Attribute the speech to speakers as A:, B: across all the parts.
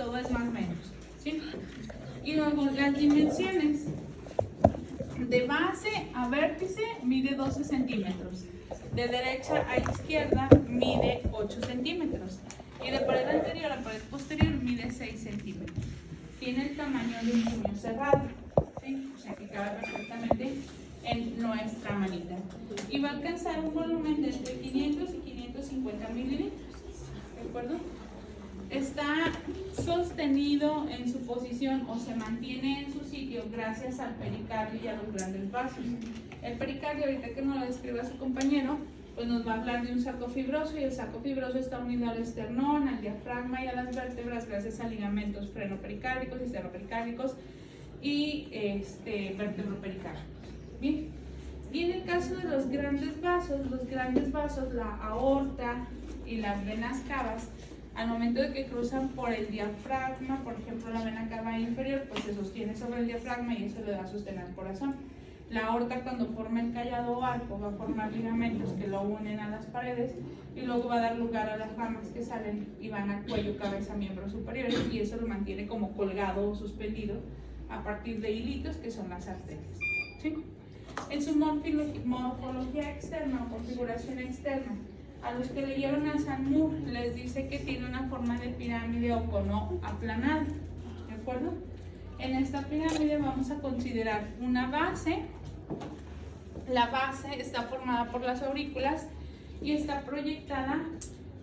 A: todo es más o menos, ¿sí? Y luego las dimensiones de base a vértice mide 12 centímetros, de derecha a izquierda mide 8 centímetros y de pared anterior a pared posterior mide 6 centímetros. Tiene el tamaño de un puño cerrado, ¿sí? O sea que cabe perfectamente en nuestra manita y va a alcanzar un volumen de entre 500 y 550 mililitros, ¿de acuerdo? Está sostenido en su posición o se mantiene en su sitio gracias al pericardio y a los grandes vasos. El pericardio, ahorita que nos lo describa su compañero, pues nos va a hablar de un saco fibroso, y el saco fibroso está unido al esternón, al diafragma y a las vértebras gracias a ligamentos frenopericárdicos y esternoperikárdicos y vertebroperikárdicos. Bien. Y en el caso de los grandes vasos, la aorta y las venas cavas, al momento de que cruzan por el diafragma, por ejemplo la vena cava inferior, pues se sostiene sobre el diafragma y eso le da sostén al corazón. La aorta, cuando forma el callado o arco, va a formar ligamentos que lo unen a las paredes y luego va a dar lugar a las ramas que salen y van a cuello, cabeza, miembros superiores, y eso lo mantiene como colgado o suspendido a partir de hilitos que son las arterias, ¿sí? En su morfología externa o configuración externa, a los que leyeron a San Moore les dice que tiene una forma de pirámide o cono aplanado, ¿de acuerdo? En esta pirámide vamos a considerar una base. La base está formada por las aurículas y está proyectada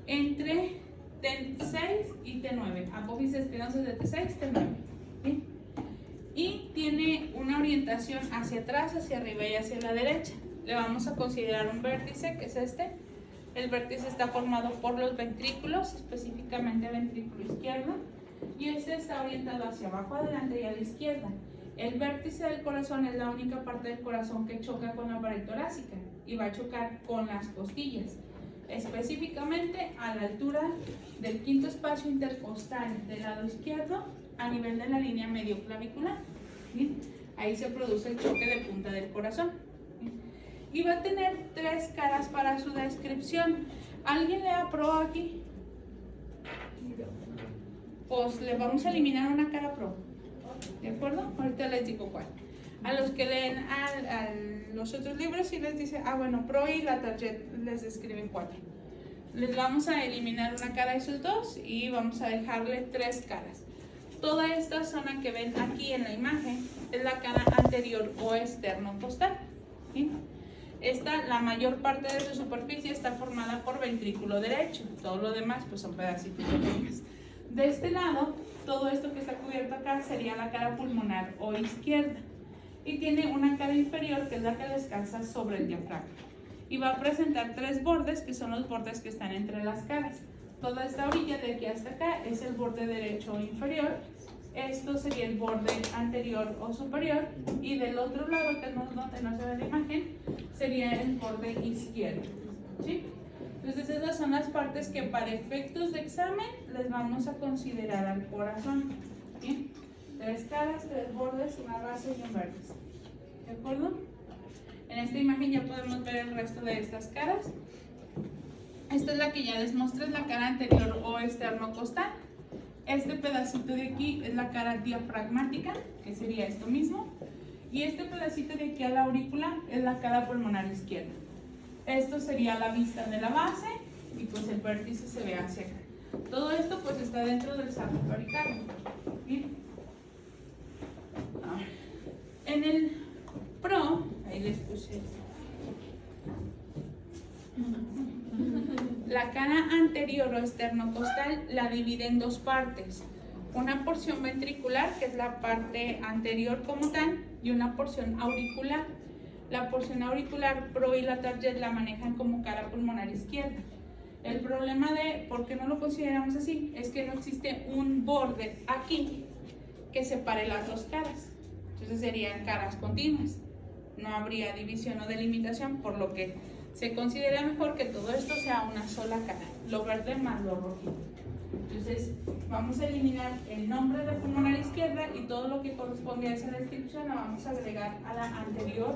A: entre T6 y T9, apófisis espinosos de T6 y T9, ¿sí? Y tiene una orientación hacia atrás, hacia arriba y hacia la derecha. Le vamos a considerar un vértice, que es este. El vértice está formado por los ventrículos, específicamente el ventrículo izquierdo, y este está orientado hacia abajo, adelante y a la izquierda. El vértice del corazón es la única parte del corazón que choca con la pared torácica y va a chocar con las costillas, específicamente a la altura del quinto espacio intercostal del lado izquierdo, a nivel de la línea medio clavicular. ¿Bien? Ahí se produce el choque de punta del corazón. ¿Bien? Y va a tener 3 caras para su descripción. ¿Alguien lea pro aquí? Pues le vamos a eliminar una cara pro, ¿de acuerdo? Ahorita les digo cuál. A los que leen a los otros libros sí les dice, bueno, pro y la tarjeta les describen 4. Les vamos a eliminar una cara de esos dos y vamos a dejarle 3 caras. Toda esta zona que ven aquí en la imagen es la cara anterior o esternocostal, ¿sí? La mayor parte de su superficie está formada por ventrículo derecho. Todo lo demás pues son pedacitos pequeños. De este lado, todo esto que está cubierto acá sería la cara pulmonar o izquierda. Y tiene una cara inferior que es la que descansa sobre el diafragma. Y va a presentar 3 bordes que son los bordes que están entre las caras. Toda esta orilla de aquí hasta acá es el borde derecho o inferior. Esto sería el borde anterior o superior. Y del otro lado, que no, donde no se ve la imagen, sería el borde izquierdo, ¿sí? Entonces esas son las partes que para efectos de examen les vamos a considerar al corazón, ¿bien? 3 caras, 3 bordes, una base y un vértice, ¿de acuerdo? En esta imagen ya podemos ver el resto de estas caras. Esta es la que ya les mostré, es la cara anterior o esternocostal. Este pedacito de aquí es la cara diafragmática, que sería esto mismo. Y este pedacito de aquí a la aurícula es la cara pulmonar izquierda. Esto sería la vista de la base y pues el vértice se ve hacia acá. Todo esto pues está dentro del saco pericardio. Bien. En el pro, ahí les puse la cara anterior o esternocostal la divide en 2 partes. Una porción ventricular, que es la parte anterior como tal, y una porción auricular. La porción auricular, pro y la target la manejan como cara pulmonar izquierda. El problema de por qué no lo consideramos así es que no existe un borde aquí que separe las 2 caras. Entonces serían caras continuas. No habría división o delimitación, por lo que se considera mejor que todo esto sea una sola cara, lo verde más lo rojito. Entonces vamos a eliminar el nombre de pulmonar izquierda y todo lo que corresponde a esa descripción la vamos a agregar a la anterior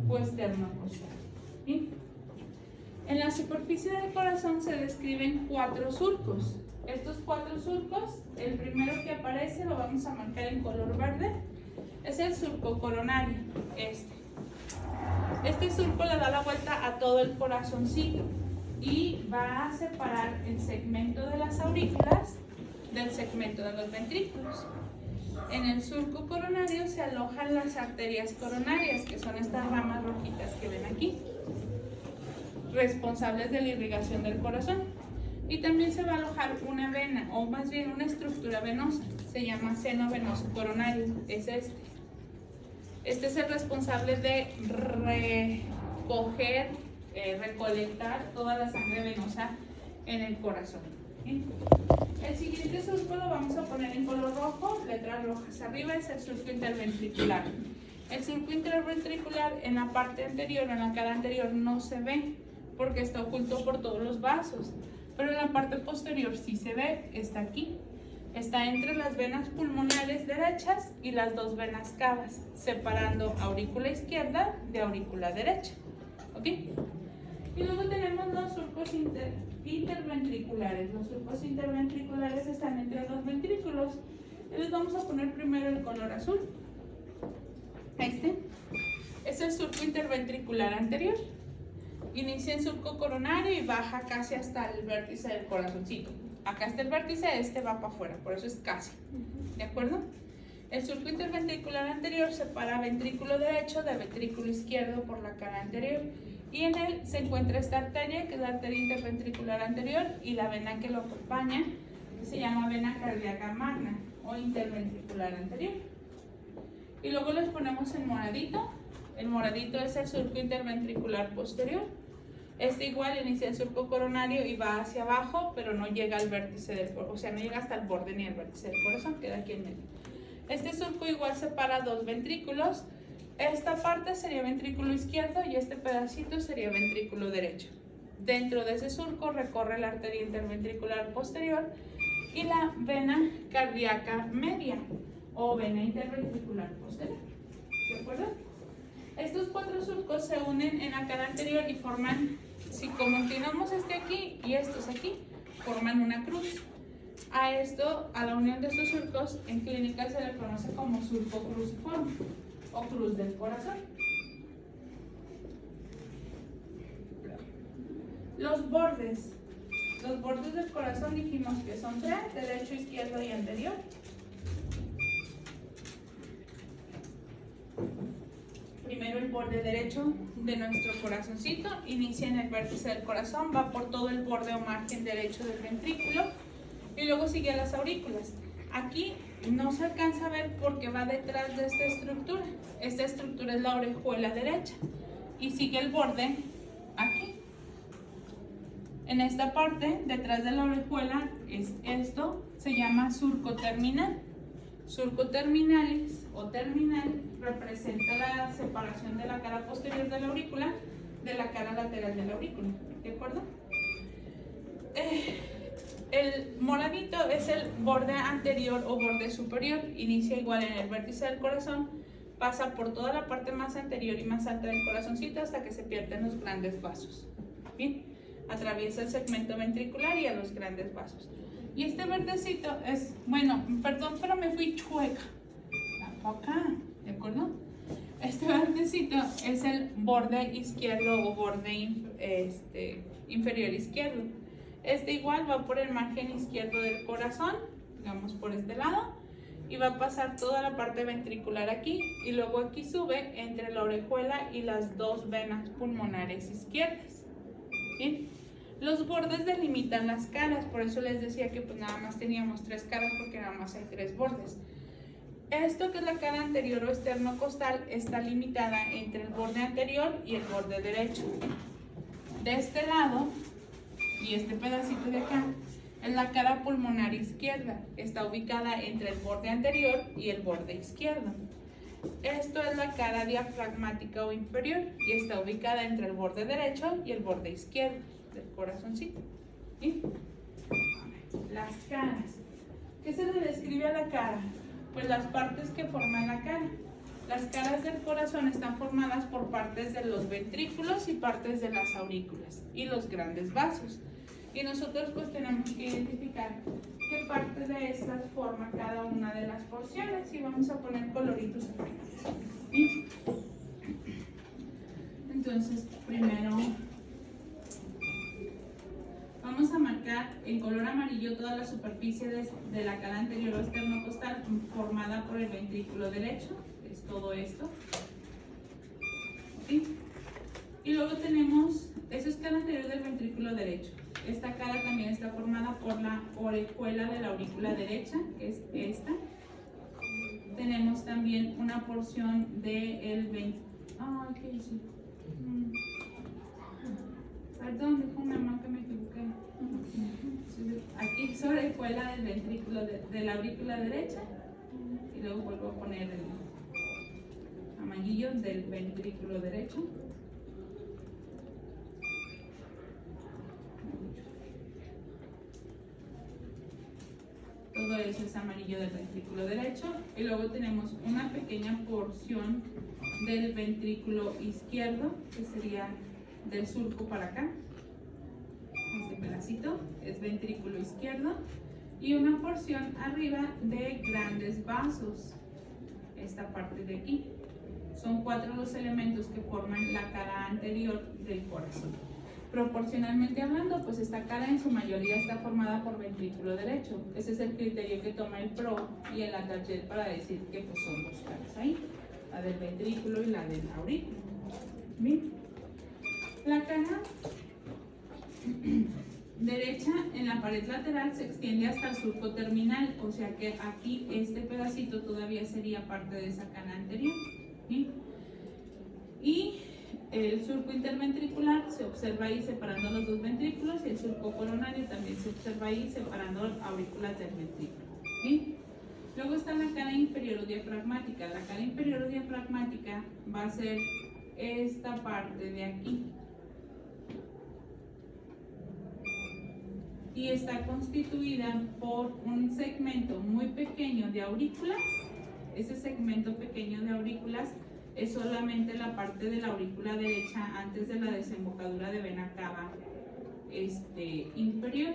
A: o esternocostal. ¿Sí? En la superficie del corazón se describen 4 surcos. Estos 4 surcos, el primero que aparece lo vamos a marcar en color verde, es el surco coronario, Este surco le da la vuelta a todo el corazoncito y va a separar el segmento de las aurículas del segmento de los ventrículos. En el surco coronario se alojan las arterias coronarias, que son estas ramas rojitas que ven aquí, responsables de la irrigación del corazón. Y también se va a alojar una vena, o más bien una estructura venosa, se llama seno venoso coronario, es este. Este es el responsable de recoger, recolectar toda la sangre venosa en el corazón. ¿Sí? El siguiente surco lo vamos a poner en color rojo, letras rojas arriba, es el surco interventricular. El surco interventricular en la parte anterior, en la cara anterior, no se ve porque está oculto por todos los vasos, pero en la parte posterior sí se ve, está aquí. Está entre las venas pulmonares derechas y las 2 venas cavas, separando aurícula izquierda de aurícula derecha. ¿Ok? Y luego tenemos los surcos interventriculares. Los surcos interventriculares están entre los ventrículos. Y les vamos a poner primero el color azul. Este es el surco interventricular anterior. Inicia en surco coronario y baja casi hasta el vértice del corazoncito. Acá está el vértice, este va para afuera, por eso es casi. ¿De acuerdo? El surco interventricular anterior separa ventrículo derecho de ventrículo izquierdo por la cara anterior. Y en él se encuentra esta arteria, que es la arteria interventricular anterior, y la vena que lo acompaña, que se llama vena cardíaca magna o interventricular anterior. Y luego les ponemos en moradito. El moradito es el surco interventricular posterior. Este igual inicia el surco coronario y va hacia abajo, pero no llega al vértice del corazón, o sea, no llega hasta el borde ni al vértice del corazón, queda aquí en medio. Este surco igual separa 2 ventrículos. Esta parte sería ventrículo izquierdo y este pedacito sería ventrículo derecho. Dentro de ese surco recorre la arteria interventricular posterior y la vena cardíaca media o vena interventricular posterior. ¿De acuerdo? Estos 4 surcos se unen en la cara anterior y forman, si continuamos este aquí y estos aquí, forman una cruz. A esto, a la unión de estos surcos, en clínica se le conoce como surco cruciforme o cruz del corazón. Los bordes del corazón dijimos que son 3, derecho, izquierdo y anterior. Primero el borde derecho de nuestro corazoncito, inicia en el vértice del corazón, va por todo el borde o margen derecho del ventrículo y luego sigue a las aurículas. Aquí no se alcanza a ver porque va detrás de esta estructura. Esta estructura es la orejuela derecha y sigue el borde aquí. En esta parte, detrás de la orejuela, esto se llama surco terminal. Surco terminalis o terminal representa la separación de la cara posterior de la aurícula de la cara lateral de la aurícula. ¿De acuerdo? El moradito es el borde anterior o borde superior. Inicia igual en el vértice del corazón, pasa por toda la parte más anterior y más alta del corazoncito hasta que se pierden los grandes vasos. Bien, atraviesa el segmento ventricular y a los grandes vasos. Y este verdecito es, bueno, perdón, pero me fui chueca. Acá, ¿de acuerdo? Este verdecito es el borde izquierdo o borde inferior izquierdo. Este igual va por el margen izquierdo del corazón, digamos por este lado, y va a pasar toda la parte ventricular aquí, y luego aquí sube entre la orejuela y las 2 venas pulmonares izquierdas. ¿Bien? Los bordes delimitan las caras, por eso les decía que pues nada más teníamos 3 caras porque nada más hay 3 bordes. Esto que es la cara anterior o esternocostal está limitada entre el borde anterior y el borde derecho. De este lado, y este pedacito de acá, es la cara pulmonar izquierda. Está ubicada entre el borde anterior y el borde izquierdo. Esto es la cara diafragmática o inferior y está ubicada entre el borde derecho y el borde izquierdo del corazoncito. ¿Sí? Las caras. ¿Qué se le describe a la cara? Pues las partes que forman la cara. Las caras del corazón están formadas por partes de los ventrículos y partes de las aurículas y los grandes vasos. Y nosotros pues tenemos que identificar qué parte de estas forma cada una de las porciones y vamos a poner coloritos aquí. ¿Sí? Entonces, primero vamos a marcar en color amarillo toda la superficie de la cara anterior o esternocostal formada por el ventrículo derecho, es todo esto. ¿Sí? Y luego tenemos, eso es cara anterior del ventrículo derecho. Esta cara también está formada por la orejuela de la aurícula derecha, que es esta. Tenemos también una porción del ventrículo. ¿Qué hice? Perdón, dijo mi mamá que me equivoqué. Aquí sobre orejuela del ventrículo de la aurícula derecha. Y luego vuelvo a poner el amarillo del ventrículo derecho. Todo eso es amarillo del ventrículo derecho. Y luego tenemos una pequeña porción del ventrículo izquierdo, que sería del surco para acá. Este pedacito es ventrículo izquierdo. Y una porción arriba de grandes vasos. Esta parte de aquí. Son 4 los elementos que forman la cara anterior del corazón. Proporcionalmente hablando, pues esta cara en su mayoría está formada por ventrículo derecho. Ese es el criterio que toma el PRO y el ATACHED para decir que pues, son 2 caras ahí, la del ventrículo y la del aurículo. Bien. La cara derecha en la pared lateral se extiende hasta el surco terminal, o sea que aquí este pedacito todavía sería parte de esa cara anterior. ¿Sí? Y el surco interventricular se observa ahí separando los 2 ventrículos y el surco coronario también se observa ahí separando aurículas del ventrículo. ¿Sí? Luego está la cara inferior o diafragmática. La cara inferior o diafragmática va a ser esta parte de aquí. Y está constituida por un segmento muy pequeño de aurículas. Ese segmento pequeño de aurículas es solamente la parte de la aurícula derecha antes de la desembocadura de vena cava inferior.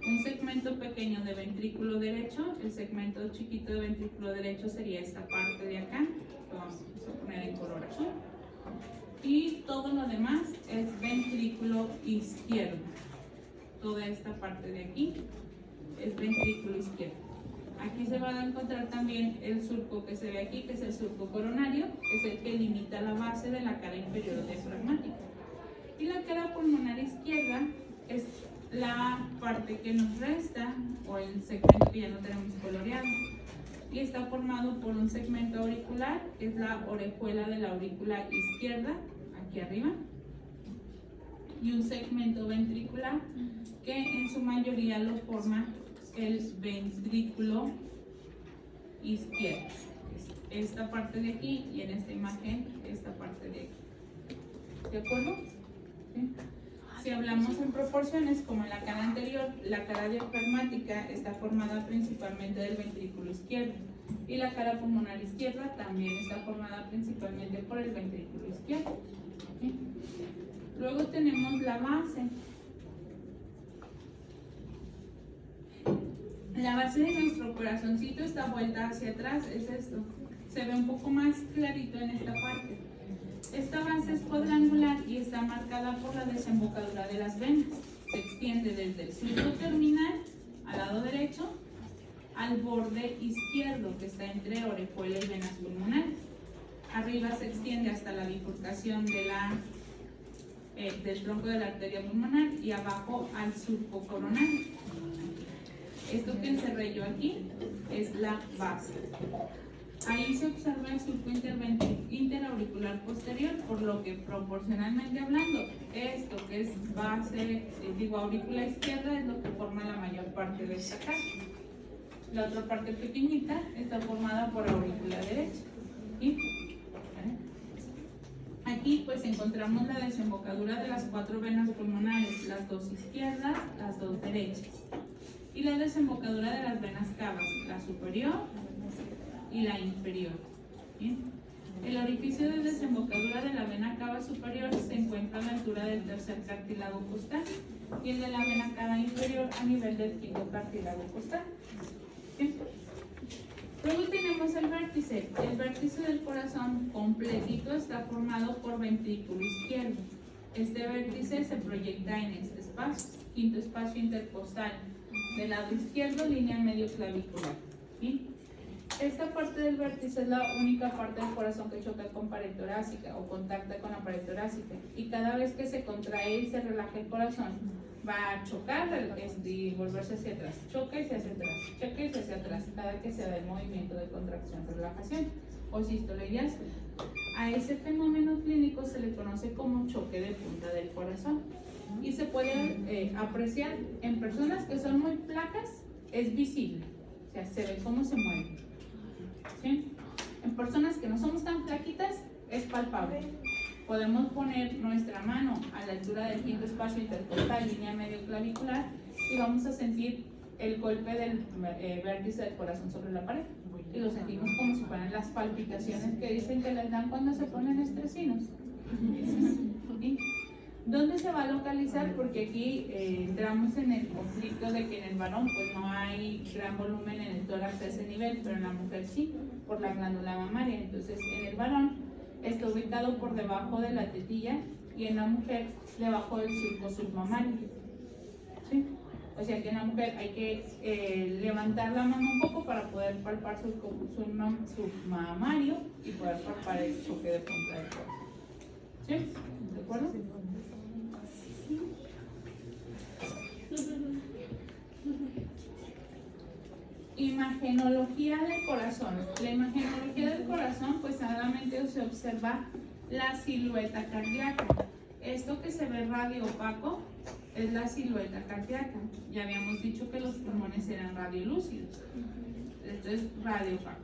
A: Un segmento pequeño de ventrículo derecho, el segmento chiquito de ventrículo derecho sería esta parte de acá, lo vamos a poner en color azul. Y todo lo demás es ventrículo izquierdo. Toda esta parte de aquí es ventrículo izquierdo. Aquí se va a encontrar también el surco que se ve aquí, que es el surco coronario, que es el que limita la base de la cara inferior diafragmática. Y la cara pulmonar izquierda es la parte que nos resta, o el segmento que ya no tenemos coloreado. Y está formado por un segmento auricular, que es la orejuela de la aurícula izquierda, aquí arriba. Y un segmento ventricular, que en su mayoría lo forma el ventrículo izquierdo. Esta parte de aquí y en esta imagen esta parte de aquí. ¿De acuerdo? ¿Sí? Si hablamos en proporciones, como en la cara anterior, la cara diafragmática está formada principalmente del ventrículo izquierdo y la cara pulmonar izquierda también está formada principalmente por el ventrículo izquierdo. ¿Sí? Luego tenemos la base. La base de nuestro corazoncito está vuelta hacia atrás, es esto. Se ve un poco más clarito en esta parte. Esta base es cuadrangular y está marcada por la desembocadura de las venas. Se extiende desde el surco terminal, al lado derecho, al borde izquierdo, que está entre orejuela y venas pulmonares. Arriba se extiende hasta la bifurcación de del tronco de la arteria pulmonar y abajo al surco coronario. Esto que encerré yo aquí es la base. Ahí se observa el surco interauricular posterior, por lo que proporcionalmente hablando, esto que es base, aurícula izquierda es lo que forma la mayor parte de esta cara. La otra parte pequeñita está formada por aurícula derecha. ¿Sí? Aquí pues encontramos la desembocadura de las 4 venas pulmonares, las 2 izquierdas, las 2 derechas. Y la desembocadura de las venas cavas, la superior y la inferior. ¿Bien? El orificio de desembocadura de la vena cava superior se encuentra a la altura del tercer cartílago costal y el de la vena cava inferior a nivel del quinto cartílago costal. ¿Sí? Luego tenemos el vértice. El vértice del corazón completito está formado por ventrículo izquierdo. Este vértice se proyecta en este espacio, quinto espacio intercostal, del lado izquierdo, línea medio clavicular. ¿Sí? Esta parte del vértice es la única parte del corazón que choca con pared torácica o contacta con la pared torácica. Y cada vez que se contrae y se relaja el corazón, va a chocar y volverse hacia atrás. Choca y se hace atrás, choca y se hace atrás, cada que se da el movimiento de contracción, relajación o sístole y diástole. A ese fenómeno clínico se le conoce como choque de punta del corazón. Y se puede apreciar en personas que son muy flacas, es visible, o sea, se ve cómo se mueve. ¿Sí? En personas que no somos tan flaquitas, es palpable. Podemos poner nuestra mano a la altura del quinto espacio intercostal, línea medio clavicular, y vamos a sentir el golpe del vértice del corazón sobre la pared. Y lo sentimos como si fueran las palpitaciones que dicen que les dan cuando se ponen estresinos. ¿Sí? ¿Dónde se va a localizar? Porque aquí entramos en el conflicto de que en el varón pues no hay gran volumen en el tórax a ese nivel, pero en la mujer sí, por la glándula mamaria. Entonces en el varón está ubicado por debajo de la tetilla y en la mujer debajo del surco submamario. ¿Sí? O sea que en la mujer hay que levantar la mano un poco para poder palpar su submamario y poder palpar el choque de punta del corazón. ¿Sí? ¿De acuerdo? Imagenología del corazón. La imagenología del corazón, pues solamente se observa la silueta cardíaca. Esto que se ve radio opaco es la silueta cardíaca. Ya habíamos dicho que los pulmones eran radiolúcidos. Esto es radio opaco.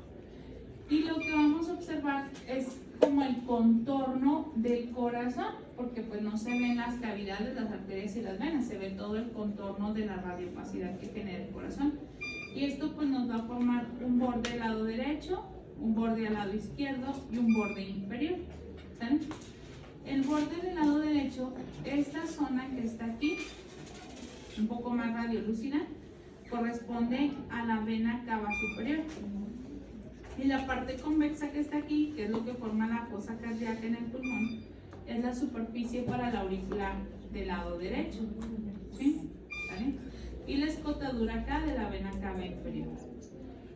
A: Y lo que vamos a observar es como el contorno del corazón, porque pues no se ven las cavidades, las arterias y las venas, se ve todo el contorno de la radiopacidad que genera el corazón. Y esto pues nos va a formar un borde al lado derecho, un borde al lado izquierdo y un borde inferior. ¿Saben? El borde del lado derecho, esta zona que está aquí, un poco más radiolúcida, corresponde a la vena cava superior. Y la parte convexa que está aquí, que es lo que forma la fosa cardíaca en el pulmón, es la superficie para la aurícula del lado derecho. ¿Sí? ¿Vale? Y la escotadura acá de la vena cava inferior.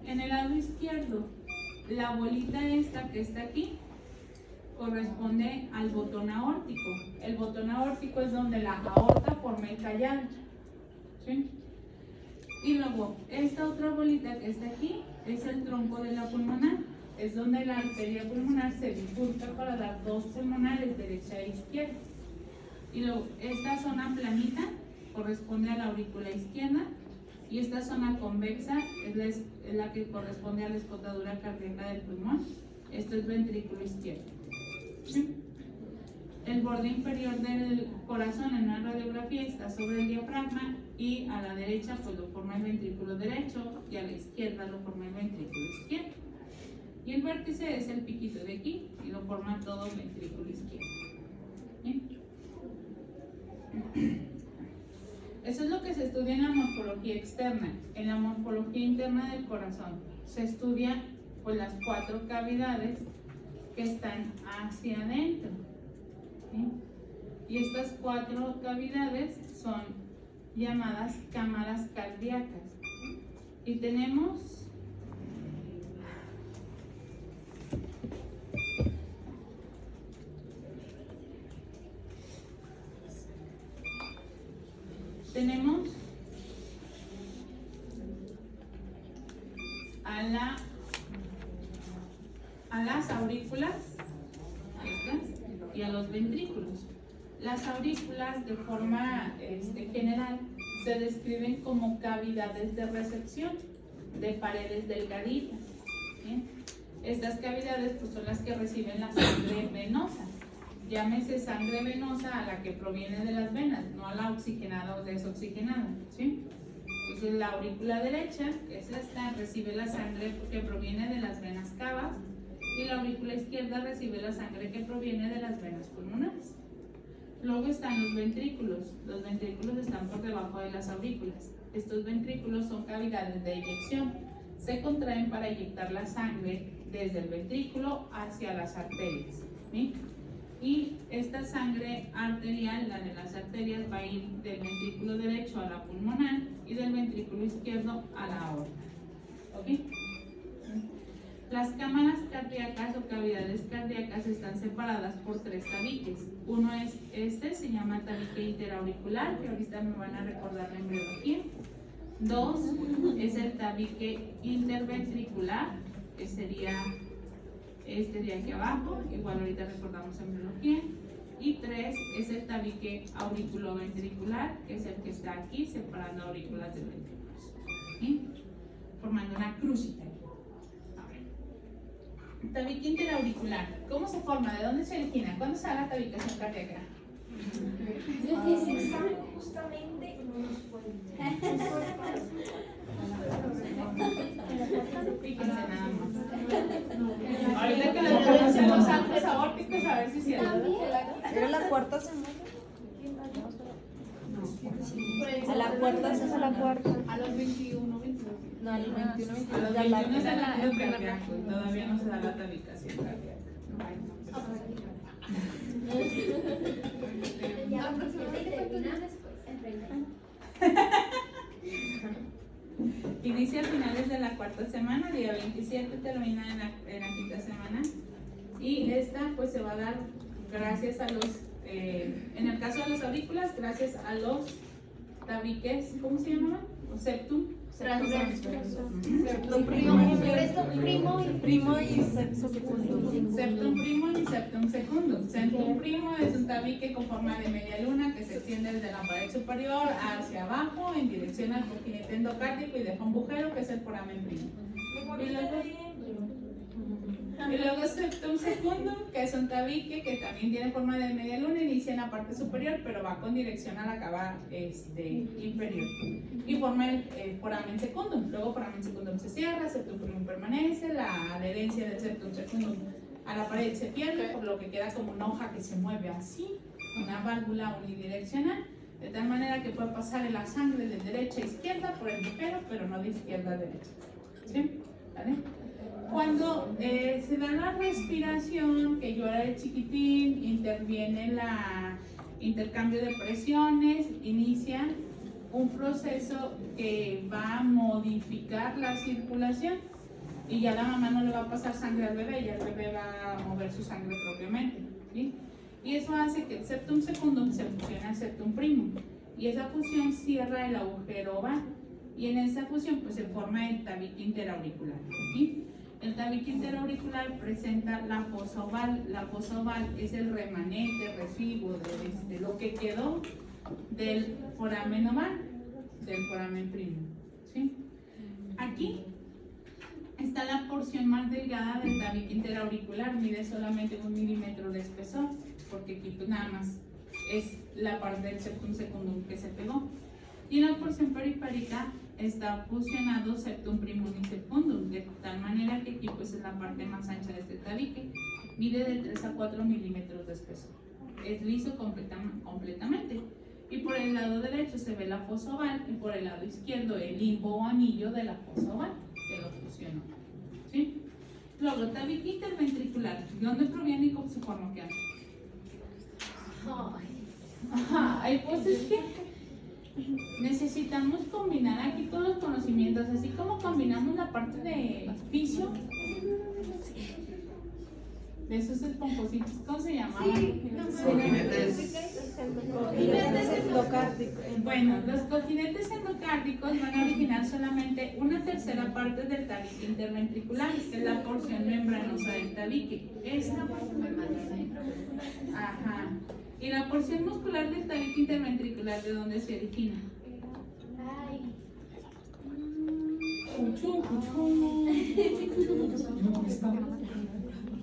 A: En el lado izquierdo, la bolita esta que está aquí corresponde al botón aórtico. El botón aórtico es donde la aorta forma el callado. ¿Sí? Y luego, esta otra bolita que está aquí es el tronco de la pulmonar. Es donde la arteria pulmonar se bifurca para dar dos pulmonares, derecha e izquierda. Y luego, esta zona planita corresponde a la aurícula izquierda y esta zona convexa es la que corresponde a la escotadura cardíaca del pulmón. Esto es ventrículo izquierdo. ¿Sí? El borde inferior del corazón en una radiografía está sobre el diafragma y a la derecha pues lo forma el ventrículo derecho y a la izquierda lo forma el ventrículo izquierdo. Y el vértice es el piquito de aquí y lo forma todo el ventrículo izquierdo. ¿Sí? Eso es lo que se estudia en la morfología externa. En la morfología interna del corazón se estudia pues las cuatro cavidades que están hacia adentro. ¿Sí? Y estas cuatro cavidades son llamadas cámaras cardíacas. Y tenemos a las aurículas y a los ventrículos. Las aurículas de forma general se describen como cavidades de recepción de paredes delgaditas. ¿Sí? Estas cavidades pues, son las que reciben la sangre venosa. Llámese sangre venosa a la que proviene de las venas, no a la oxigenada o desoxigenada. ¿Sí? Entonces la aurícula derecha, que es esta, recibe la sangre que proviene de las venas cavas y la aurícula izquierda recibe la sangre que proviene de las venas pulmonares. Luego están los ventrículos. Los ventrículos están por debajo de las aurículas. Estos ventrículos son cavidades de eyección. Se contraen para eyectar la sangre desde el ventrículo hacia las arterias, ¿sí? Y esta sangre arterial, la de las arterias, va a ir del ventrículo derecho a la pulmonar y del ventrículo izquierdo a la aorta, ¿ok? Las cámaras cardíacas o cavidades cardíacas están separadas por 3 tabiques. Uno es se llama tabique interauricular, que ahorita me van a recordar la embriología. 2 es el tabique interventricular, que sería este de aquí abajo, igual ahorita recordamos embriología. Y 3 es el tabique auriculoventricular, que es el que está aquí separando aurículas de ventrículos, ¿sí? Formando una crucita. Tabique interauricular, ¿cómo se forma? ¿De dónde se origina? ¿Cuándo se da la tabicación cardíaca?
B: Justamente
A: Fíjense nada más. Ahorita que lo ponemos en los arcos aórticos, a ver si es cierto.
C: ¿Era la cuarta semana? A la cuarta es a la cuarta.
A: A los 21, 22.
C: No, a los 21,
A: A los 21 se da la cardíaco y todavía no se da la tabicación cardíaca. Inicia a finales de la cuarta semana, día 27, termina en la quinta semana. Y esta pues se va a dar gracias a los, en el caso de las aurículas, gracias a los tabiques, ¿cómo se llamaban? O septum.
C: Septum primo y septum segundo.
A: Septum primo y septum secundum. Septum primo es un tabique con forma de media luna que se extiende desde la pared superior hacia abajo en dirección al cojinete endocárdico y deja un bujero que es el foramen primo. Y luego septum secundum, que es un tabique que también tiene forma de media luna, inicia en la parte superior, pero va con dirección a la cava inferior. Y forma el foramen secundum. Luego foramen secundum se cierra, septum primum permanece, la adherencia del septum secundum a la pared se pierde, por lo que queda como una hoja que se mueve así, una válvula unidireccional, de tal manera que puede pasar la sangre de derecha a izquierda por el bujero, pero no de izquierda a derecha. ¿Sí? ¿Vale? Cuando se da la respiración, que yo era de chiquitín, interviene el intercambio de presiones, inicia un proceso que va a modificar la circulación y ya la mamá no le va a pasar sangre al bebé, ya el bebé va a mover su sangre propiamente, ¿sí? Y eso hace que el septum secundum se fusione al septum primum y esa fusión cierra el agujero oval y en esa fusión pues se forma el tabique interauricular, ¿sí? El tabique interauricular presenta la fosa oval. La fosa oval es el remanente, residuo de lo que quedó del foramen oval, del foramen primo, ¿sí? Aquí está la porción más delgada del tabique interauricular, mide solamente 1 milímetro de espesor, porque aquí pues nada más es la parte del septum secundum que se pegó. Y en la porción periférica está fusionado septum primum y secundum, de tal manera que aquí pues es la parte más ancha de este tabique, mide de 3 a 4 milímetros de espesor, es liso completamente. Y por el lado derecho se ve la fosa oval y por el lado izquierdo el limbo o anillo de la fosa oval que lo fusionó, ¿sí? Luego, tabique interventricular, ¿de dónde proviene y cómo se forma? ¿Qué hace? Hay pues es que necesitamos combinar aquí todos los conocimientos, así como combinamos la parte de fisio, de esos esponjositos, ¿cómo se llamaban?
C: Cojinetes endocárdicos.
A: Bueno, los cojinetes endocárdicos van a originar solamente 1/3 parte del tabique interventricular, que es la porción membranosa del tabique. Esta ajá. Y la porción muscular del tabique interventricular, ¿de dónde se origina?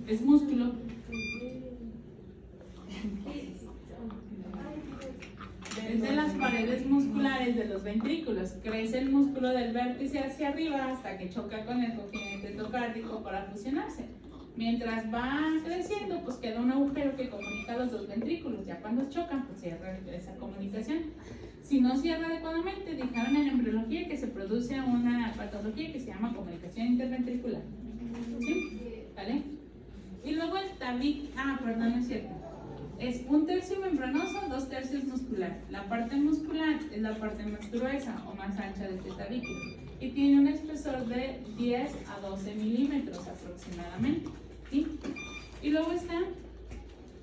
A: Es músculo. Es de las paredes musculares de los ventrículos. Crece el músculo del vértice hacia arriba hasta que choca con el cojinete endocárdico para fusionarse. Mientras va creciendo, pues queda un agujero que comunica los dos ventrículos. Ya cuando chocan, pues cierra esa comunicación. Si no cierra adecuadamente, dijeron en embriología que se produce una patología que se llama comunicación interventricular. ¿Sí? ¿Vale? Y luego el tabique, perdón, no es cierto. Es 1/3 membranoso, 2/3 muscular. La parte muscular es la parte más gruesa o más ancha de este tabique y tiene un espesor de 10 a 12 milímetros aproximadamente. ¿Sí? Y luego está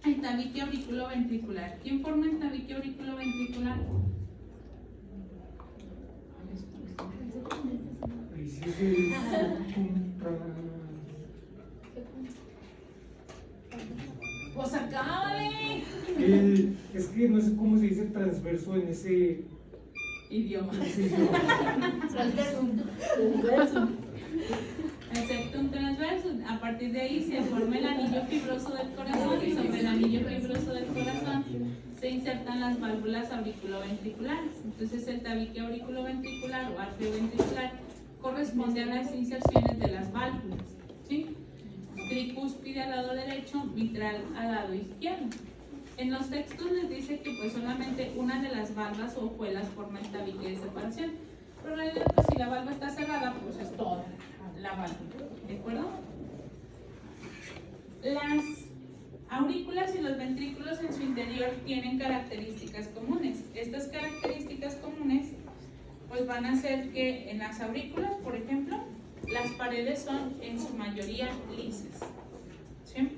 A: el tabique auriculoventricular. ¿Quién forma el tabique auriculoventricular? Pues acábale.
B: Es que no sé cómo se dice transverso en ese
A: Idioma. Septum transverso. A partir de ahí se forma el anillo fibroso del corazón y sobre el anillo fibroso del corazón se insertan las válvulas auriculoventriculares. Entonces el tabique auriculoventricular o arterioventricular corresponde a las inserciones de las válvulas, ¿sí? Tricúspide al lado derecho, mitral al lado izquierdo. En los textos les dice que pues solamente una de las valvas o hojuelas forma el tabique de separación, pero en realidad pues, si la valva está cerrada, pues es toda la válvula, ¿de acuerdo? Las aurículas y los ventrículos en su interior tienen características comunes. Estas características comunes pues van a hacer que en las aurículas, por ejemplo, las paredes son en su mayoría lisas, ¿sí?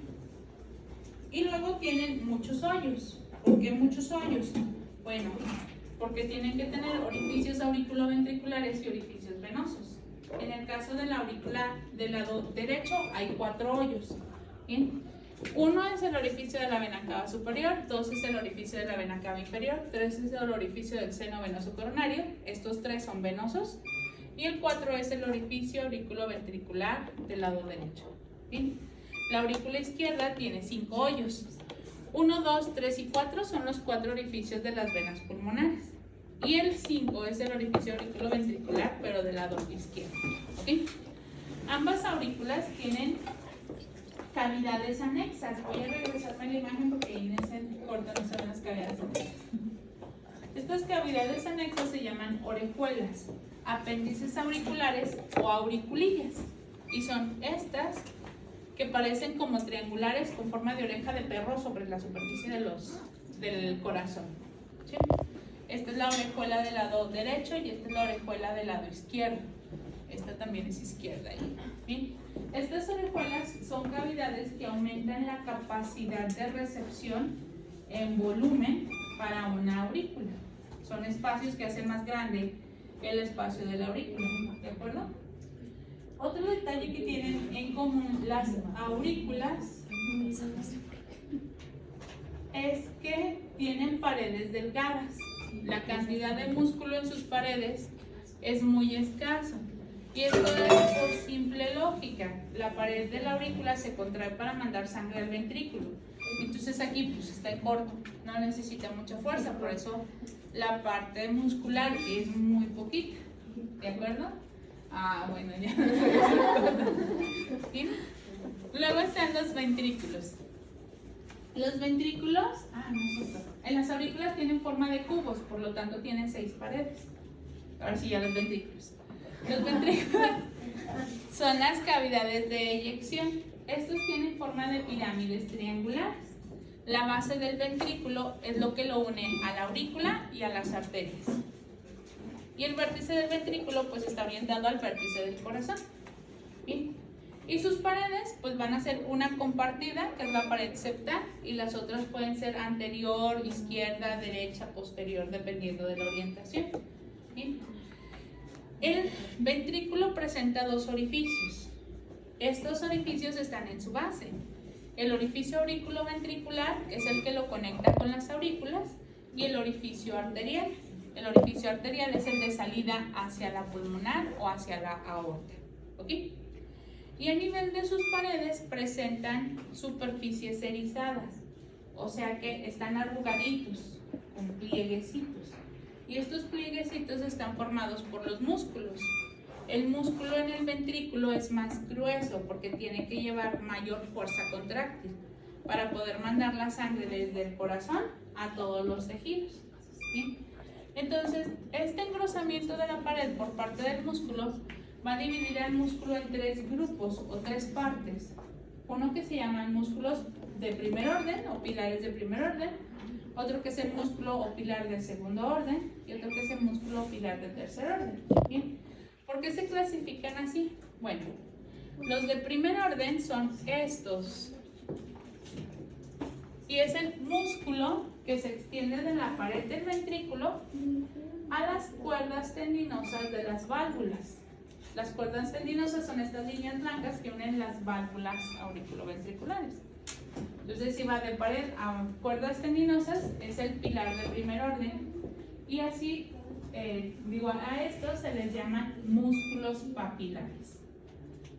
A: Y luego tienen muchos hoyos. ¿Por qué muchos hoyos? Bueno, porque tienen que tener orificios auriculoventriculares y orificios venosos. En el caso de la aurícula del lado derecho hay 4 hoyos. ¿Bien? 1 es el orificio de la vena cava superior, 2 es el orificio de la vena cava inferior, 3 es el orificio del seno venoso coronario, estos 3 son venosos, y el 4 es el orificio auriculoventricular del lado derecho. ¿Bien? La aurícula izquierda tiene 5 hoyos. 1, 2, 3 y 4 son los 4 orificios de las venas pulmonares. Y el 5 es el orificio auriculoventricular, pero del lado izquierdo. ¿Sí? Ambas aurículas tienen cavidades anexas. Voy a regresarme a la imagen porque ahí en ese corto no se ven las cavidades anexas. Estas cavidades anexas se llaman orejuelas, apéndices auriculares o auriculillas. Y son estas que parecen como triangulares con forma de oreja de perro sobre la superficie del corazón. ¿Sí? Esta es la orejuela del lado derecho y esta es la orejuela del lado izquierdo. Esta también es izquierda. ¿Sí? Estas orejuelas son cavidades que aumentan la capacidad de recepción en volumen para una aurícula. Son espacios que hacen más grande el espacio de la aurícula. ¿De acuerdo? Otro detalle que tienen en común las aurículas es que tienen paredes delgadas. La cantidad de músculo en sus paredes es muy escasa. Y esto es por simple lógica. La pared de la aurícula se contrae para mandar sangre al ventrículo. Entonces aquí pues está corto, no necesita mucha fuerza, por eso la parte muscular es muy poquita. ¿De acuerdo? Bueno, ya. ¿Bien? Luego están los ventrículos. Los ventrículos, en las aurículas tienen forma de cubos, por lo tanto tienen 6 paredes. Ahora sí, ya los ventrículos. Los ventrículos son las cavidades de eyección. Estos tienen forma de pirámides triangulares. La base del ventrículo es lo que lo une a la aurícula y a las arterias. Y el vértice del ventrículo pues está orientado al vértice del corazón. Bien. Y sus paredes pues van a ser una compartida, que es la pared septal, y las otras pueden ser anterior, izquierda, derecha, posterior, dependiendo de la orientación. Bien. El ventrículo presenta 2 orificios. Estos orificios están en su base. El orificio auriculoventricular es el que lo conecta con las aurículas y el orificio arterial. El orificio arterial es el de salida hacia la pulmonar o hacia la aorta. ¿Ok? Y a nivel de sus paredes presentan superficies erizadas, o sea que están arrugaditos, con plieguecitos. Y estos plieguecitos están formados por los músculos. El músculo en el ventrículo es más grueso porque tiene que llevar mayor fuerza contráctil para poder mandar la sangre desde el corazón a todos los tejidos. ¿Sí? Entonces, este engrosamiento de la pared por parte del músculo va a dividir al músculo en 3 grupos o 3 partes. Uno que se llaman músculos de primer orden o pilares de primer orden, otro que es el músculo o pilar de segundo orden y otro que es el músculo o pilar de tercer orden. ¿Bien? ¿Por qué se clasifican así? Bueno, los de primer orden son estos. Y es el músculo que se extiende de la pared del ventrículo a las cuerdas tendinosas de las válvulas. Las cuerdas tendinosas son estas líneas blancas que unen las válvulas auriculoventriculares. Entonces, si va de pared a cuerdas tendinosas, es el pilar de primer orden. Y así, a estos se les llaman músculos papilares.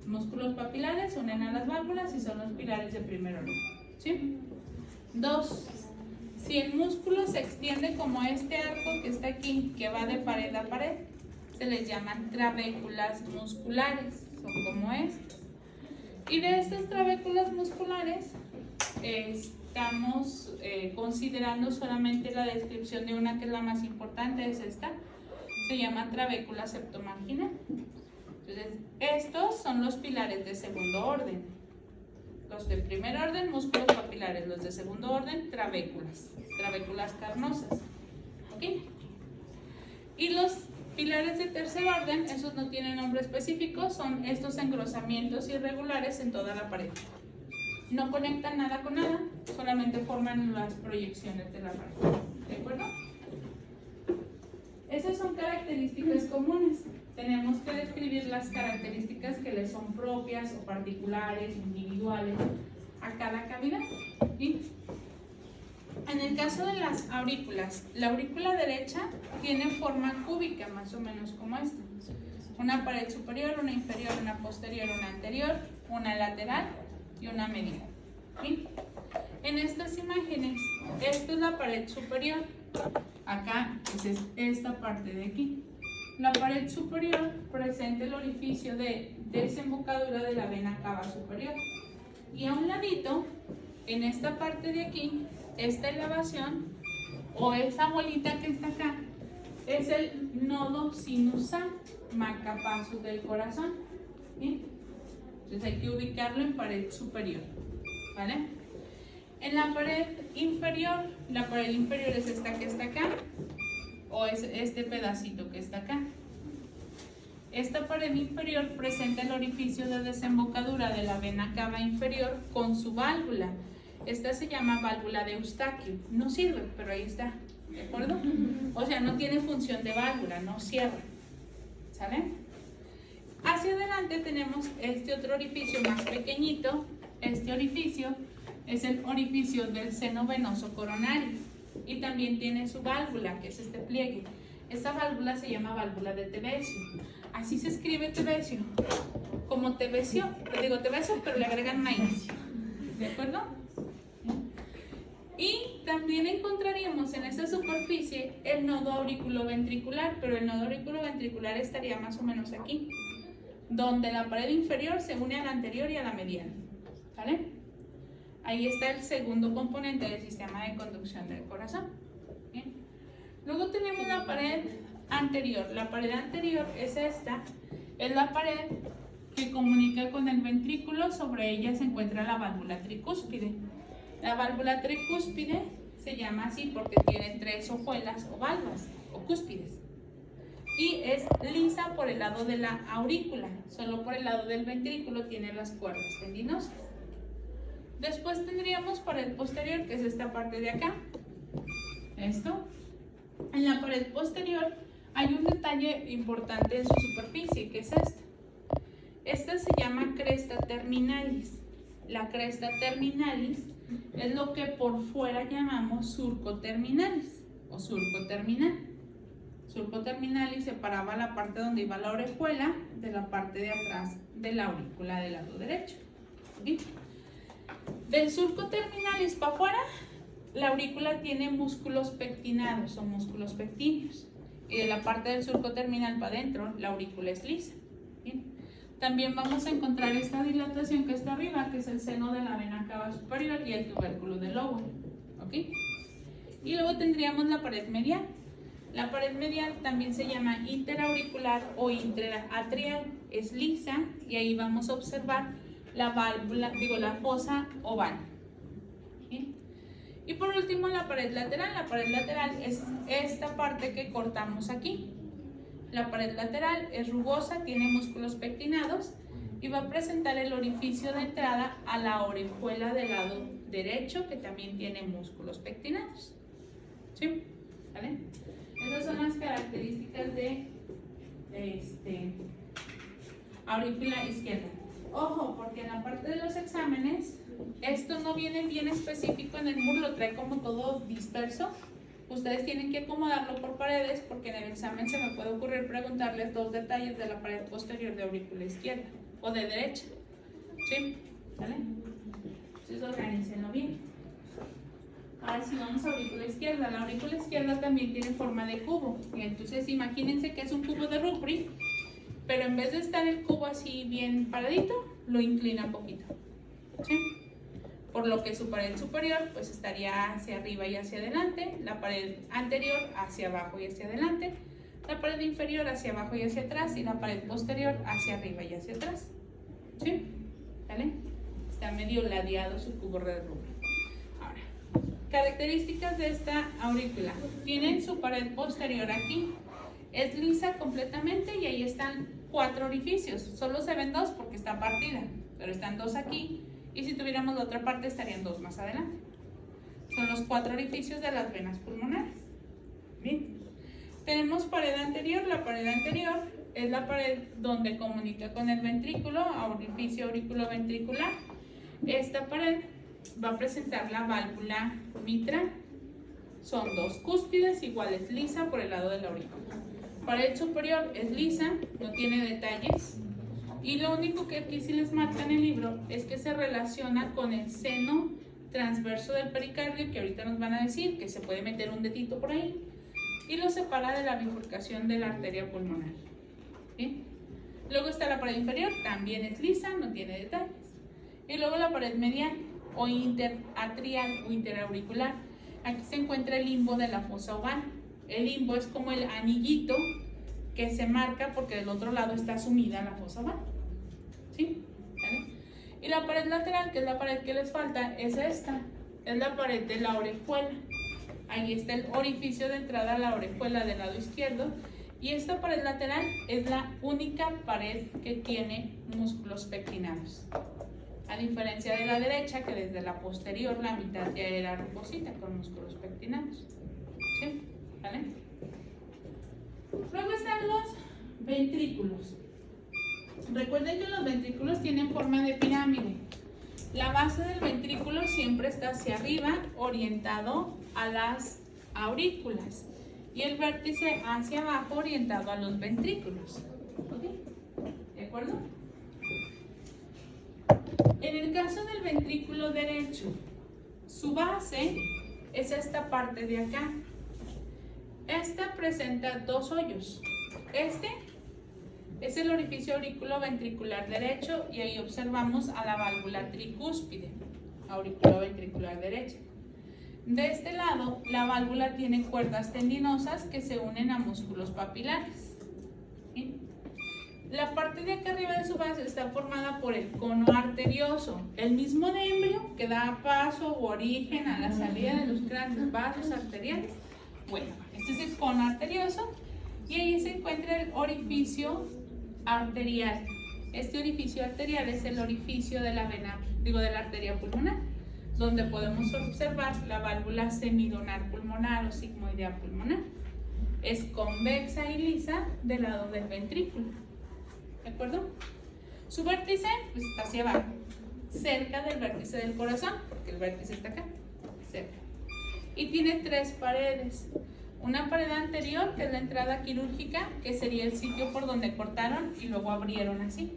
A: Músculos papilares unen a las válvulas y son los pilares de primer orden. ¿Sí? 2. Si el músculo se extiende como este arco que está aquí, que va de pared a pared, se les llaman trabéculas musculares, son como estas. Y de estas trabéculas musculares estamos considerando solamente la descripción de una que es la más importante, es esta, se llama trabécula septomarginal. Entonces, estos son los pilares de segundo orden. Los de primer orden, músculos papilares. Los de segundo orden, trabéculas carnosas. ¿Ok? Y los pilares de tercer orden, esos no tienen nombre específico, son estos engrosamientos irregulares en toda la pared. No conectan nada con nada, solamente forman las proyecciones de la pared. ¿De acuerdo? Esas son características comunes. Tenemos que describir las características que les son propias o particulares, individuales a cada cavidad. ¿Sí? En el caso de las aurículas, la aurícula derecha tiene forma cúbica, más o menos como esta. Una pared superior, una inferior, una posterior, una anterior, una lateral y una medial. ¿Sí? En estas imágenes, esta es la pared superior. Acá es esta parte de aquí. La pared superior presenta el orificio de desembocadura de la vena cava superior. Y a un ladito, en esta parte de aquí, esta elevación o esa bolita que está acá es el nodo sinusal marcapasos del corazón. ¿Sí? Entonces hay que ubicarlo en pared superior. ¿Vale? En la pared inferior es esta que está acá, o es este pedacito que está acá. Esta pared inferior presenta el orificio de desembocadura de la vena cava inferior con su válvula. Esta se llama válvula de Eustaquio. No sirve, pero ahí está. ¿De acuerdo? O sea, no tiene función de válvula, no cierra. ¿Sale? Hacia adelante tenemos este otro orificio más pequeñito. Este orificio es el orificio del seno venoso coronario y también tiene su válvula, que es este pliegue. Esta válvula se llama válvula de Tevesio. Así se escribe Tevesio, como Tevesio, pero le agregan maíz. ¿De acuerdo? Y también encontraríamos en esta superficie el nodo auriculoventricular, pero el nodo auriculoventricular estaría más o menos aquí, donde la pared inferior se une a la anterior y a la medial. ¿Vale? Ahí está el segundo componente del sistema de conducción del corazón. ¿Bien? Luego tenemos la pared anterior. La pared anterior es esta. Es la pared que comunica con el ventrículo. Sobre ella se encuentra la válvula tricúspide. La válvula tricúspide se llama así porque tiene 3 hojuelas o valvas o cúspides. Y es lisa por el lado de la aurícula. Solo por el lado del ventrículo tiene las cuerdas tendinosas. Después tendríamos pared posterior, que es esta parte de acá. Esto. En la pared posterior hay un detalle importante en su superficie, que es esta. Esta se llama cresta terminalis. La cresta terminalis es lo que por fuera llamamos surco terminalis o surco terminal. Surco terminalis separaba la parte donde iba la orejuela de la parte de atrás de la aurícula del lado derecho. ¿Sí? Del surco terminalis para afuera, la aurícula tiene músculos pectinados o músculos pectíneos. Y de la parte del surco terminal para adentro, la aurícula es lisa. También vamos a encontrar esta dilatación que está arriba, que es el seno de la vena cava superior y el tubérculo del lóbulo. ¿Ok? Y luego tendríamos la pared medial. La pared medial también se llama interauricular o interatrial. Es lisa y ahí vamos a observar la válvula, la fosa oval. ¿Sí? Y por último la pared lateral. La pared lateral es esta parte que cortamos aquí. La pared lateral es rugosa, tiene músculos pectinados y va a presentar el orificio de entrada a la orejuela del lado derecho, que también tiene músculos pectinados. ¿Sí? ¿Vale? Esas son las características de aurícula izquierda. Ojo, porque en la parte de los exámenes, esto no viene bien específico en el muro, lo trae como todo disperso. Ustedes tienen que acomodarlo por paredes porque en el examen se me puede ocurrir preguntarles 2 detalles de la pared posterior de aurícula izquierda o de derecha. ¿Sí? ¿Vale? Entonces organícenlo bien. Ahora sí vamos a aurícula izquierda. La aurícula izquierda también tiene forma de cubo. Y entonces imagínense que es un cubo de Rubri, pero en vez de estar el cubo así bien paradito, lo inclina un poquito. ¿Sí? Por lo que su pared superior pues estaría hacia arriba y hacia adelante, la pared anterior hacia abajo y hacia adelante, la pared inferior hacia abajo y hacia atrás y la pared posterior hacia arriba y hacia atrás. ¿Sí? ¿Vale? Está medio ladeado su cubo de Rubri. Ahora, características de esta aurícula. Tienen su pared posterior aquí, es lisa completamente y ahí están 4 orificios. Solo se ven 2 porque está partida, pero están 2 aquí. Y si tuviéramos la otra parte estarían 2 más adelante. Son los 4 orificios de las venas pulmonares. Bien. Tenemos pared anterior. La pared anterior es la pared donde comunica con el ventrículo, orificio auriculoventricular. Esta pared va a presentar la válvula mitral. Son 2 cúspides iguales, lisa por el lado de la aurícula. Pared superior es lisa, no tiene detalles. Y lo único que aquí sí les marca en el libro es que se relaciona con el seno transverso del pericardio, que ahorita nos van a decir que se puede meter un dedito por ahí, y lo separa de la bifurcación de la arteria pulmonar. ¿Sí? Luego está la pared inferior, también es lisa, no tiene detalles. Y luego la pared medial o interatrial o interauricular. Aquí se encuentra el limbo de la fosa oval. El limbo es como el anillito que se marca porque del otro lado está sumida la fosa oval. ¿Sí? ¿Vale? Y la pared lateral, que es la pared que les falta, es esta. Es la pared de la orejuela. Ahí está el orificio de entrada a la orejuela del lado izquierdo. Y esta pared lateral es la única pared que tiene músculos pectinados. A diferencia de la derecha, que desde la posterior la mitad ya era rugosita con músculos pectinados. ¿Sí? ¿Vale? Luego están los ventrículos. Recuerden que los ventrículos tienen forma de pirámide. La base del ventrículo siempre está hacia arriba, orientado a las aurículas, y el vértice hacia abajo, orientado a los ventrículos. ¿Ok? ¿De acuerdo? En el caso del ventrículo derecho, su base es esta parte de acá. Esta presenta 2 hoyos. Este es el orificio auriculoventricular derecho y ahí observamos a la válvula tricúspide, auriculoventricular derecha. De este lado, la válvula tiene cuerdas tendinosas que se unen a músculos papilares. ¿Sí? La parte de acá arriba de su base está formada por el cono arterioso, el mismo nervio que da paso o origen a la salida de los grandes vasos arteriales. Bueno, este es el cono arterioso y ahí se encuentra el orificio arterial. Este orificio arterial es el orificio de la vena, de la arteria pulmonar, donde podemos observar la válvula semilunar pulmonar o sigmoidea pulmonar. Es convexa y lisa del lado del ventrículo. ¿De acuerdo? Su vértice pues, está hacia abajo, cerca del vértice del corazón, porque el vértice está acá, cerca. Y tiene 3 paredes. Una pared anterior, que es la entrada quirúrgica, que sería el sitio por donde cortaron y luego abrieron así.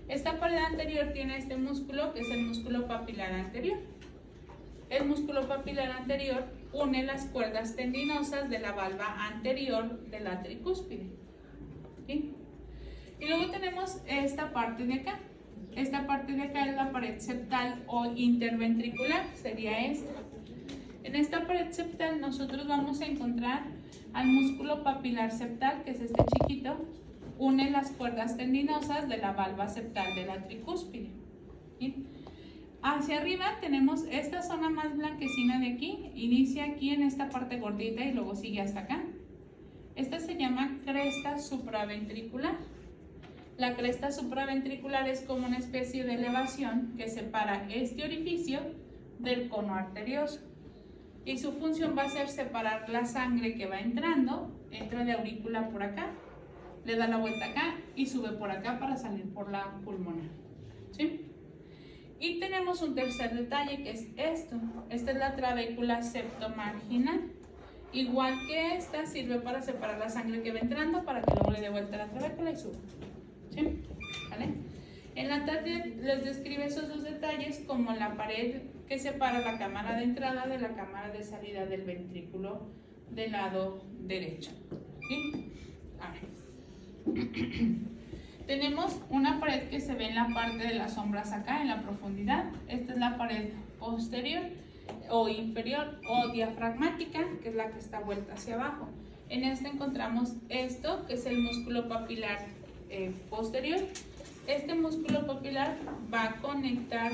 A: Esta pared anterior tiene este músculo, que es el músculo papilar anterior. El músculo papilar anterior une las cuerdas tendinosas de la valva anterior de la tricúspide. ¿Sí? Y luego tenemos esta parte de acá. Esta parte de acá es la pared septal o interventricular, sería esta. En esta pared septal nosotros vamos a encontrar al músculo papilar septal, que es este chiquito, une las cuerdas tendinosas de la valva septal de la tricúspide. ¿Sí? Hacia arriba tenemos esta zona más blanquecina de aquí, inicia aquí en esta parte gordita y luego sigue hasta acá. Esta se llama cresta supraventricular. La cresta supraventricular es como una especie de elevación que separa este orificio del cono arterioso. Y su función va a ser separar la sangre que va entrando, entra de aurícula por acá, le da la vuelta acá y sube por acá para salir por la pulmonar. ¿Sí? Y tenemos un tercer detalle que es esto. Esta es la trabécula septomarginal. Igual que esta, sirve para separar la sangre que va entrando para que luego le dé vuelta a la trabécula y suba. ¿Sí? ¿Vale? En la tarde les describe esos dos detalles como la pared que separa la cámara de entrada de la cámara de salida del ventrículo del lado derecho. ¿Sí? A ver. Tenemos una pared que se ve en la parte de las sombras acá, en la profundidad. Esta es la pared posterior o inferior o diafragmática, que es la que está vuelta hacia abajo. En esta encontramos esto, que es el músculo papilar posterior. Este músculo papilar va a conectar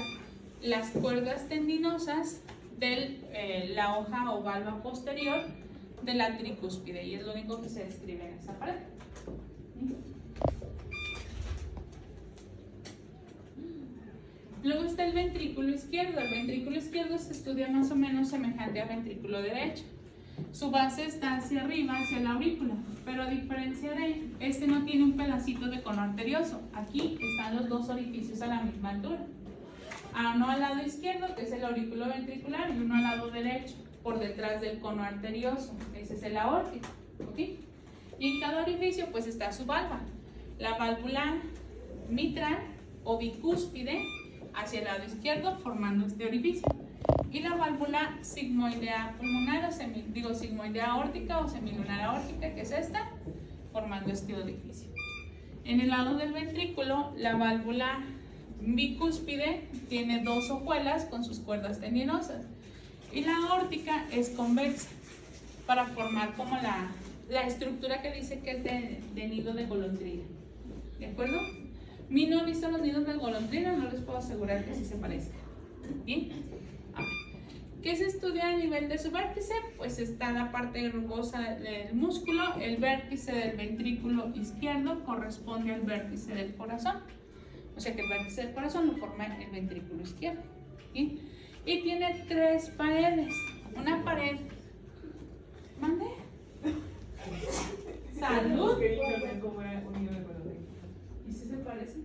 A: las cuerdas tendinosas de la hoja o valva posterior de la tricúspide, y es lo único que se describe en esa pared. Luego está el ventrículo izquierdo. El ventrículo izquierdo se estudia más o menos semejante al ventrículo derecho. Su base está hacia arriba, hacia la aurícula, pero a diferencia de este no tiene un pedacito de cono arterioso. Aquí están los dos orificios a la misma altura. Uno al lado izquierdo, que es el aurículo ventricular, y uno al lado derecho, por detrás del cono arterioso. Ese es el aórtico. ¿Okay? Y en cada orificio pues está su valva. La válvula mitral o bicúspide hacia el lado izquierdo, formando este orificio. Y la válvula sigmoidea pulmonar, o sigmoidea aórtica o semilunar aórtica, que es esta, formando este orificio. En el lado del ventrículo, la válvula bicúspide tiene dos hojuelas con sus cuerdas tendinosas. Y la aórtica es convexa, para formar como la estructura que dice que es de nido de golondrina. ¿De acuerdo? Mi no ha visto los nidos de golondrina, no les puedo asegurar que sí se parezca. ¿Bien? ¿Qué se estudia a nivel de su vértice? Pues está la parte rugosa del músculo. El vértice del ventrículo izquierdo corresponde al vértice del corazón. O sea que el vértice del corazón lo forma el ventrículo izquierdo. ¿Sí? Y tiene tres paredes. Una pared. ¿Mande? Salud. ¿Y si se parece?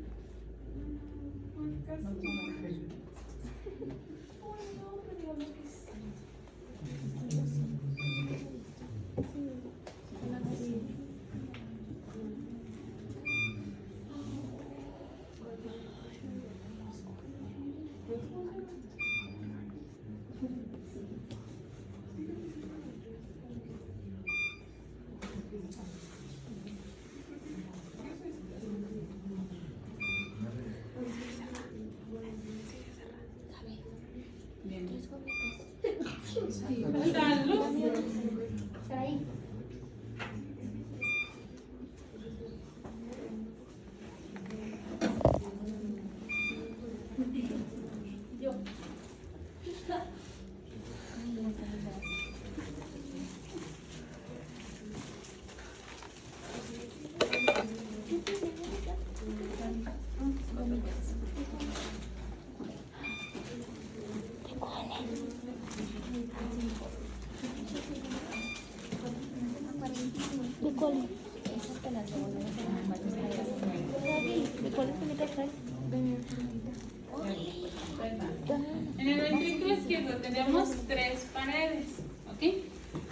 A: En el ventrículo izquierdo tenemos tres paredes, ¿ok?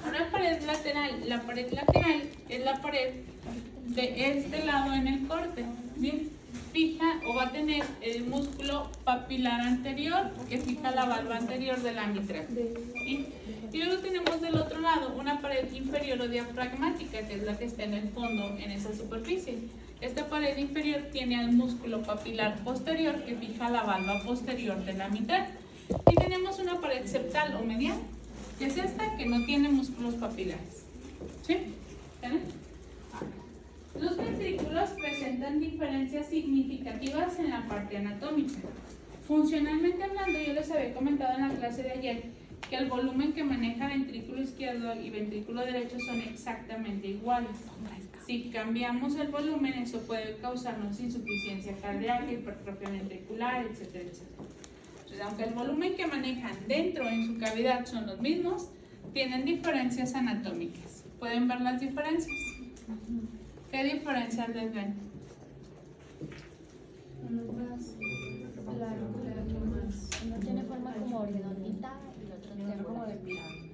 A: Una pared lateral. La pared lateral es la pared de este lado en el corte, ¿bien? Fija o va a tener el músculo papilar anterior que fija la valva anterior de la mitral. ¿Sí? Y luego tenemos del otro lado una pared inferior o diafragmática, que es la que está en el fondo en esa superficie. Esta pared inferior tiene al músculo papilar posterior que fija la valva posterior de la mitad. Y tenemos una pared septal o medial, que es esta, que no tiene músculos papilares. ¿Sí? ¿Vale? Los ventrículos presentan diferencias significativas en la parte anatómica. Funcionalmente hablando, yo les había comentado en la clase de ayer que el volumen que maneja ventrículo izquierdo y ventrículo derecho son exactamente iguales. Si cambiamos el volumen, eso puede causarnos insuficiencia cardíaca, hipertrofia ventricular, etcétera, etcétera. Entonces, aunque el volumen que manejan dentro en su cavidad son los mismos, tienen diferencias anatómicas. ¿Pueden ver las diferencias? ¿Qué diferencias les ven?
C: Uno más largo, el otro más. Uno tiene forma como redondita y el otro tiene como de pirámide.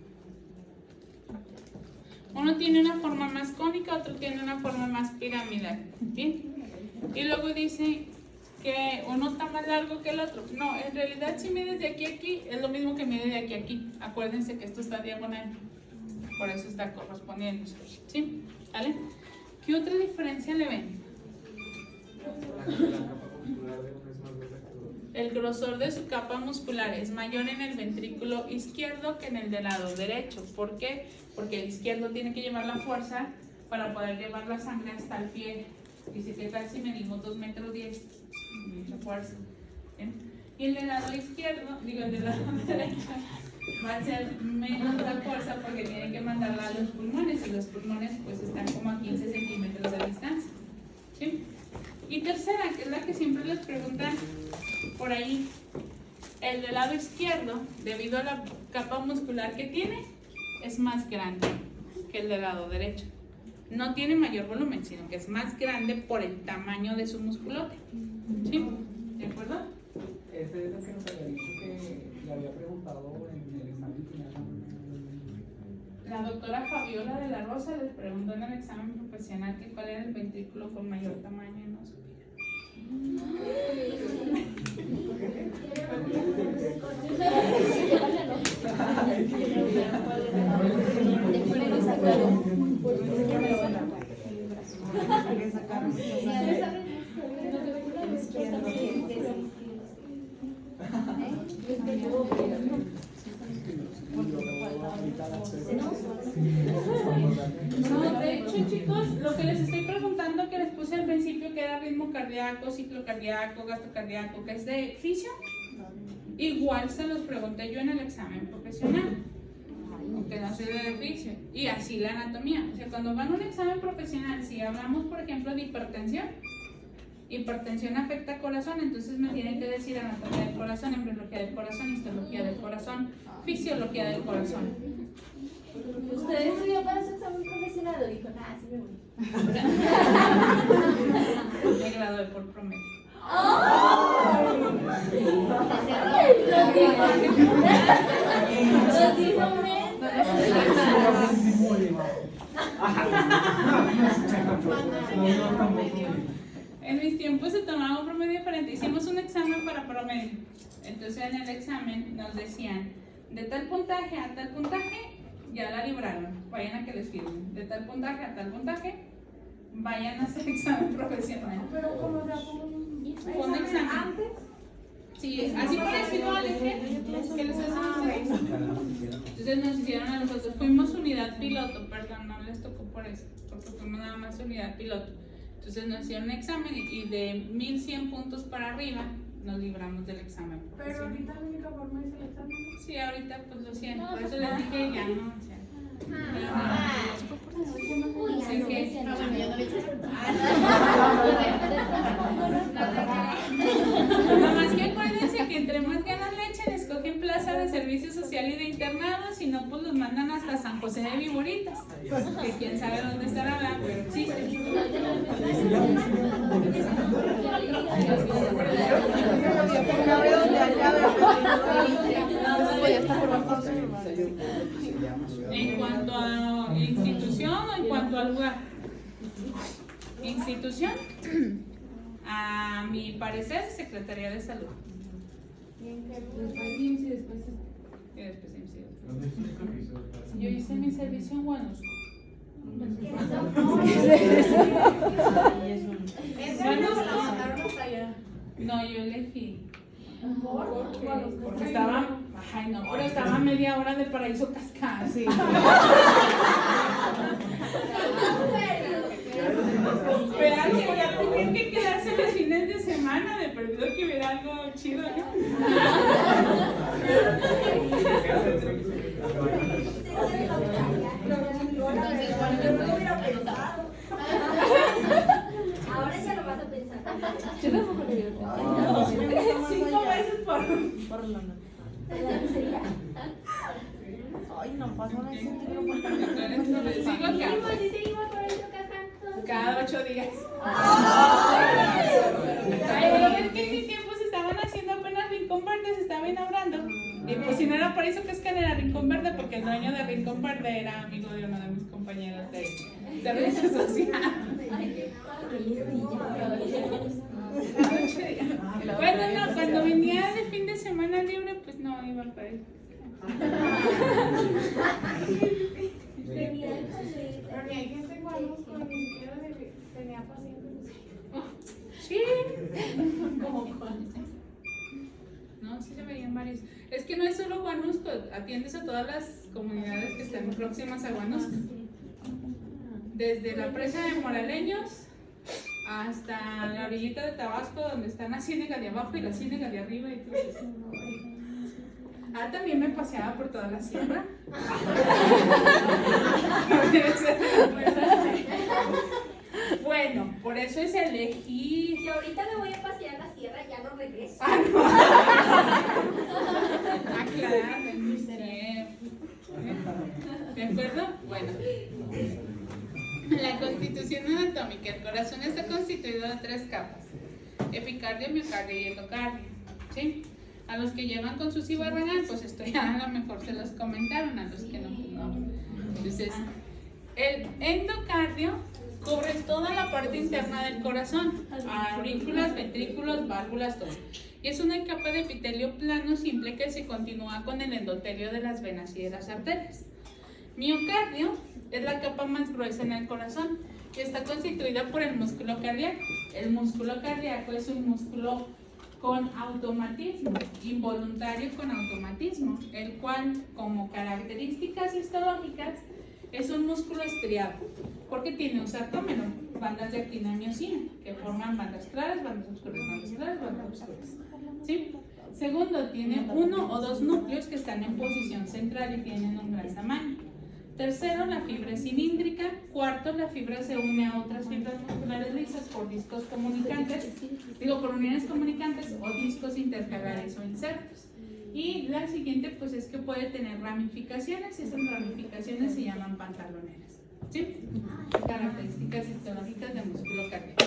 A: Uno tiene una forma más cónica, otro tiene una forma más piramidal. ¿Bien? Y luego dice que uno está más largo que el otro. No, en realidad si mides de aquí a aquí, es lo mismo que mide de aquí a aquí. Acuérdense que esto está diagonal. Por eso está correspondiendo. ¿Sí? ¿Vale? ¿Qué otra diferencia le ven? El grosor de su capa muscular es mayor en el ventrículo izquierdo que en el del lado derecho. ¿Por qué? Porque el izquierdo tiene que llevar la fuerza para poder llevar la sangre hasta el pie. Y si te cae, si medimos 2,10 metros, mucha fuerza. ¿Bien? Y el del lado izquierdo, digo el del lado derecho, va a ser menos la fuerza porque tienen que mandarla a los pulmones y los pulmones pues están como a 15 centímetros de distancia. ¿Sí? Y tercera, que es la que siempre les preguntan por ahí, el del lado izquierdo, debido a la capa muscular que tiene, es más grande que el del lado derecho. No tiene mayor volumen, sino que es más grande por el tamaño de su musculote. ¿Sí? ¿De acuerdo?
D: Ese es el que nos había dicho que le había preguntado en el examen final.
A: La doctora Fabiola de la Rosa les preguntó en el examen profesional que cuál era el ventrículo con mayor tamaño y no supieron. No, de hecho, chicos, lo que les estoy preguntando que les puse al principio, que era ritmo cardíaco, ciclo cardíaco, gasto cardíaco, que es de fisio, igual se los pregunté yo en el examen profesional, aunque no soy de fisio, y así la anatomía. O sea, cuando van a un examen profesional, si hablamos, por ejemplo, de hipertensión afecta al corazón, entonces me tienen que decir anatomía del corazón, embriología del corazón, histología del corazón, fisiología del corazón.
C: ¿Usted estudió para su examen profesional o dijo, nada, sí me voy?
A: Me gradué por promedio.
C: Los dijo
A: En mis tiempos se tomaba un promedio diferente. Hicimos un examen para promedio. Entonces en el examen nos decían, de tal puntaje a tal puntaje, ya la libraron, vayan a que les firmen. De tal puntaje a tal puntaje, vayan a hacer examen profesional.
C: Pero como era un
A: examen antes. Sí, así parecido al que les hacen. Entonces nos hicieron a nosotros, fuimos unidad piloto, perdón, no les tocó por eso, porque fuimos nada más unidad piloto. Entonces nos hicieron un examen y de 1100 puntos para arriba nos libramos del examen.
E: Pero ahorita la única forma es el examen.
A: Sí, ahorita pues lo siento, por eso les dije ya no, o sea. Así que, nada más que acuérdense que entre más ganas le echen, escogen plaza de servicio social y de internado, si no pues los mandan hasta San José de Viboritas, que quién sabe dónde estará, pero existe. En cuanto a institución o en cuanto al lugar. Institución, a mi parecer, Secretaría de Salud. Y después IMSS. Yo hice mi servicio en Huanusco. No, yo elegí. Porque estaba, ay no, pero estaba a media hora de Paraíso Cascada. Sí. Pero algo ya tenían que quedarse los fines de semana, de perdido que hubiera algo chido, ¿no?
F: Ahora ya lo vas a pensar.
C: Yo tampoco lo digo.
A: 5 veces por
C: la noche. Ay, no pasa nada.
A: Sigo acá.
F: Sí, seguimos por eso casando.
A: Cada 8 días. Ay, es que en mi tiempo se estaban haciendo apenas Rincón Verde, se estaba inaugurando. Y pues si no era Paraíso Cascada, era Rincón Verde, porque el dueño de Rincón Verde era amigo de uno de mis compañeros de servicio social. Bueno, no, cuando venía de fin de semana libre, pues no iba al país.
E: Pero ni hay gente igual con ni siquiera tenía pacientes.
A: Sí. ¿Cómo cuál? No, sí se veían varios. Es que no es solo Guanusco, atiendes a todas las comunidades que están próximas a Guanusco. Desde la presa de Moraleños hasta la orillita de Tabasco, donde está la ciénaga de abajo y la ciénaga de arriba y todo eso. Ah, también me paseaba por toda la sierra. Bueno, por eso es elegir.
F: Si ahorita me voy a pasear a la sierra, ya no regreso.
A: Ah, no. Aclarar, ¿de acuerdo? Bueno. La constitución anatómica. El corazón está constituido de 3 capas: epicardio, miocardio y endocardio. ¿Sí? A los que llevan con sus Ibarragán, pues esto ya a lo mejor se los comentaron, a los que no, pues no. Entonces, el endocardio cubre toda la parte interna del corazón, aurículas, ventrículos, válvulas, todo. Y es una capa de epitelio plano simple que se continúa con el endotelio de las venas y de las arterias. Miocardio es la capa más gruesa en el corazón y está constituida por el músculo cardíaco. El músculo cardíaco es un músculo con automatismo, involuntario con automatismo, el cual, como características histológicas, es un músculo estriado, porque tiene un sarcómero, bandas de actina y miocina, que forman bandas claras, bandas oscuras, bandas claras, bandas oscuras. ¿Sí? Segundo, tiene 1 o 2 núcleos que están en posición central y tienen un gran tamaño. Tercero, la fibra es cilíndrica. Cuarto, la fibra se une a otras fibras musculares lisas por discos comunicantes, por uniones comunicantes o discos intercalares o insertos. Y la siguiente, pues es que puede tener ramificaciones, y esas ramificaciones se llaman pantaloneras. ¿Sí? Características histológicas del músculo cardíaco.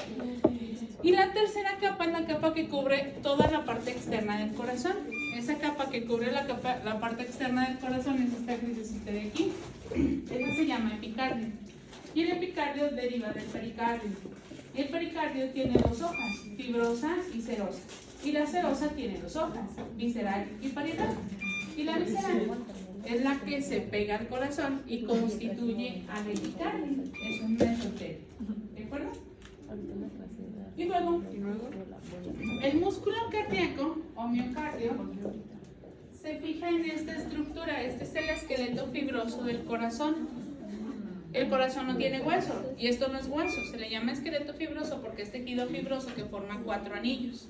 A: Y la tercera capa es la capa que cubre toda la parte externa del corazón. Esa capa que cubre la parte externa del corazón es esta grisecita de aquí. Esa se llama epicardio. Y el epicardio deriva del pericardio. Y el pericardio tiene 2 hojas, fibrosa y serosa. Y la serosa tiene 2 hojas, visceral y parietal. Y la visceral es la que se pega al corazón y constituye al epicardio. Es un mesotelio. ¿De acuerdo? Y luego, el músculo cardíaco o miocardio se fija en esta estructura. Este es el esqueleto fibroso del corazón. El corazón no tiene hueso y esto no es hueso. Se le llama esqueleto fibroso porque es tejido fibroso que forma 4 anillos.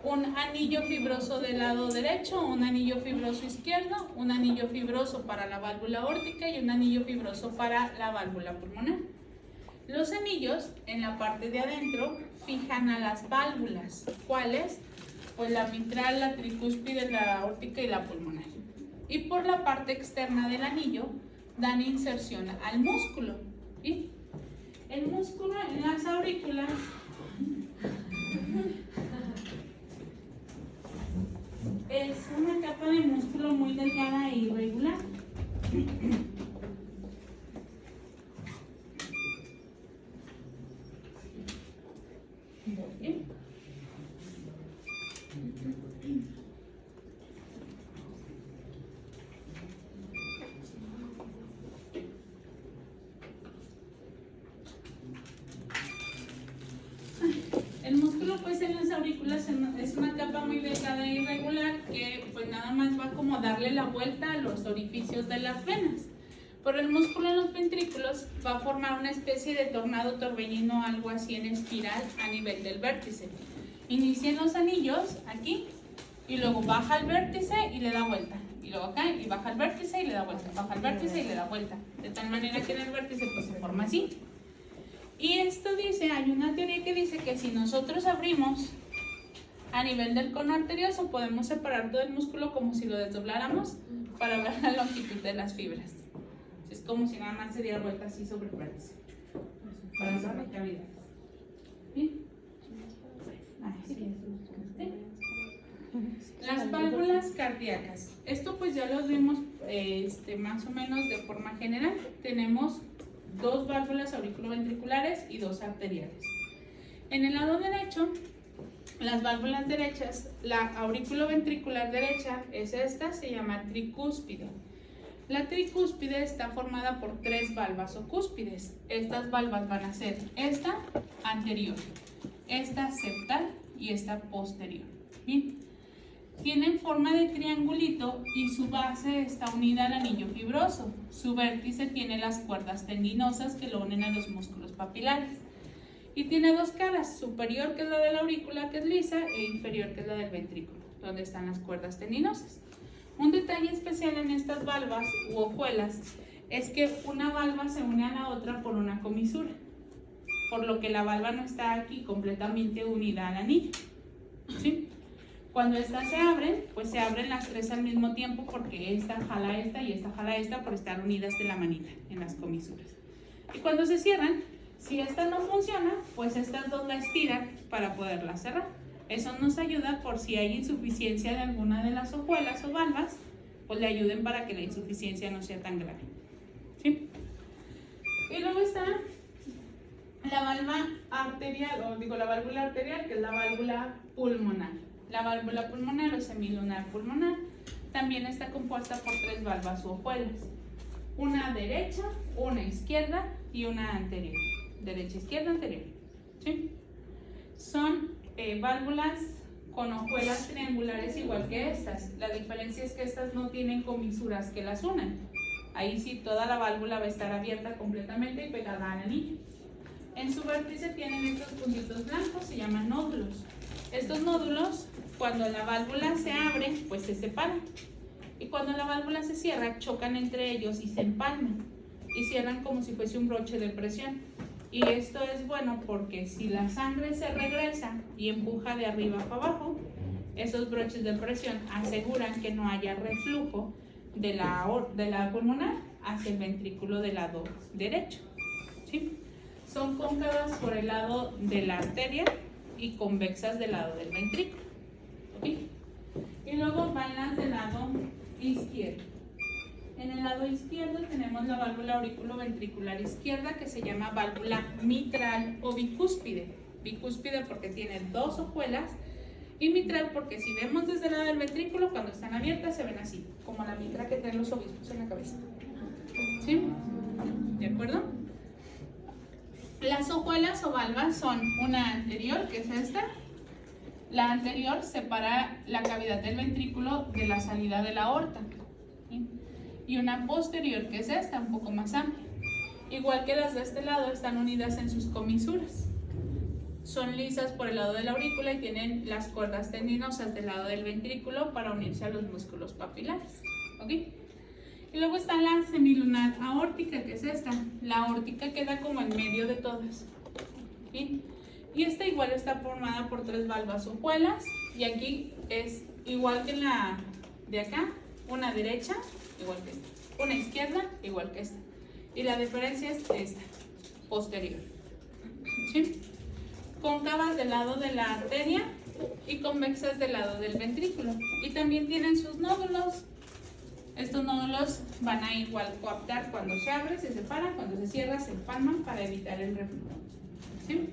A: Un anillo fibroso del lado derecho, un anillo fibroso izquierdo, un anillo fibroso para la válvula aórtica y un anillo fibroso para la válvula pulmonar. Los anillos en la parte de adentro fijan a las válvulas. ¿Cuáles? Pues la mitral, la tricúspide, la aórtica y la pulmonar. Y por la parte externa del anillo dan inserción al músculo. ¿Sí? El músculo en las aurículas es una capa de músculo muy delgada e irregular. ¿Sí? aurículas es una capa muy delgada e irregular que pues nada más va como darle la vuelta a los orificios de las venas. Pero el músculo en los ventrículos va a formar una especie de tornado torbellino, algo así en espiral a nivel del vértice. Inicia en los anillos, aquí, y luego baja al vértice y le da vuelta. Y luego acá, y baja al vértice y le da vuelta. Baja al vértice y le da vuelta. De tal manera que en el vértice pues se forma así. Y esto dice, hay una teoría que dice que si nosotros abrimos a nivel del cono arterioso, podemos separar todo el músculo como si lo desdobláramos para ver la longitud de las fibras. Es como si nada más se diera vuelta así sobre el vértice. Para cerrar cavidades. ¿Bien? Así es. Las válvulas cardíacas. Esto pues ya lo vimos más o menos de forma general. Tenemos dos válvulas auriculoventriculares y dos arteriales. En el lado derecho, las válvulas derechas, la auriculoventricular derecha es esta, se llama tricúspide. La tricúspide está formada por tres valvas o cúspides. Estas valvas van a ser esta anterior, esta septal y esta posterior. Bien. Tienen forma de triangulito y su base está unida al anillo fibroso. Su vértice tiene las cuerdas tendinosas que lo unen a los músculos papilares. Y tiene dos caras, superior que es la de la aurícula que es lisa e inferior que es la del ventrículo, donde están las cuerdas tendinosas. Un detalle especial en estas valvas u hojuelas es que una valva se une a la otra por una comisura, por lo que la valva no está aquí completamente unida al anillo. ¿Sí? Cuando estas se abren, pues se abren las tres al mismo tiempo porque esta jala esta y esta jala esta por estar unidas de la manita en las comisuras. Y cuando se cierran, si esta no funciona, pues estas dos la estiran para poderla cerrar. Eso nos ayuda por si hay insuficiencia de alguna de las hojuelas o valvas, pues le ayuden para que la insuficiencia no sea tan grave. ¿Sí? Y luego está la válvula arterial, que es la válvula pulmonar. La válvula pulmonar o semilunar pulmonar también está compuesta por tres valvas u hojuelas. Una derecha, una izquierda y una anterior. Derecha, izquierda, anterior. ¿Sí? Son válvulas con hojuelas triangulares igual que estas. La diferencia es que estas no tienen comisuras que las unan. Ahí sí toda la válvula va a estar abierta completamente y pegada al anillo. En su vértice tienen estos puntitos blancos, se llaman nódulos. Estos nódulos, cuando la válvula se abre, pues se separan. Y cuando la válvula se cierra, chocan entre ellos y se empalman. Y cierran como si fuese un broche de presión. Y esto es bueno porque si la sangre se regresa y empuja de arriba para abajo, esos broches de presión aseguran que no haya reflujo de la pulmonar hacia el ventrículo del lado derecho. ¿Sí? Son cóncavas por el lado de la arteria y convexas del lado del ventrículo. ¿Okay? Y luego van las del lado izquierdo. En el lado izquierdo tenemos la válvula auriculoventricular izquierda que se llama válvula mitral o bicúspide. Bicúspide porque tiene dos hojuelas y mitral porque si vemos desde el lado del ventrículo, cuando están abiertas se ven así, como la mitra que traen los obispos en la cabeza. ¿Sí? ¿De acuerdo? Las hojuelas o valvas son una anterior, que es esta. La anterior separa la cavidad del ventrículo de la salida de la aorta. ¿Sí? Y una posterior, que es esta, un poco más amplia. Igual que las de este lado, están unidas en sus comisuras. Son lisas por el lado de la aurícula y tienen las cuerdas tendinosas del lado del ventrículo para unirse a los músculos papilares. ¿Ok? Y luego está la semilunar aórtica, que es esta. La aórtica queda como en medio de todas. ¿Sí? Y esta igual está formada por tres valvas hojuelas. Y aquí es igual que la de acá, una derecha, igual que esta. Una izquierda, igual que esta. Y la diferencia es esta, posterior. ¿Sí? Cóncavas del lado de la arteria y convexas del lado del ventrículo. Y también tienen sus nódulos. Estos nódulos van a igual coaptar cuando se abre, se separan, cuando se cierra, se empalman para evitar el reflujo. ¿Sí?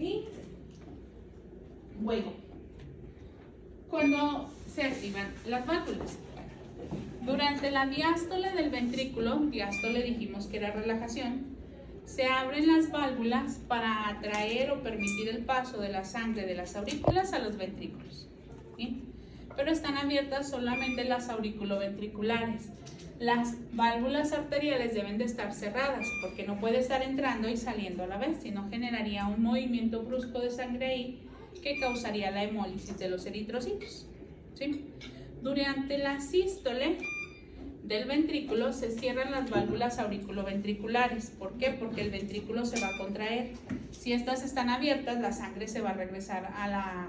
A: Y luego, cuando se activan las válvulas. Durante la diástole del ventrículo, diástole dijimos que era relajación, se abren las válvulas para atraer o permitir el paso de la sangre de las aurículas a los ventrículos, ¿sí? Pero están abiertas solamente las auriculoventriculares. Las válvulas arteriales deben de estar cerradas porque no puede estar entrando y saliendo a la vez, sino generaría un movimiento brusco de sangre ahí que causaría la hemólisis de los eritrocitos, ¿sí? Durante la sístole del ventrículo se cierran las válvulas auriculoventriculares. ¿Por qué? Porque el ventrículo se va a contraer. Si estas están abiertas, la sangre se va a regresar a la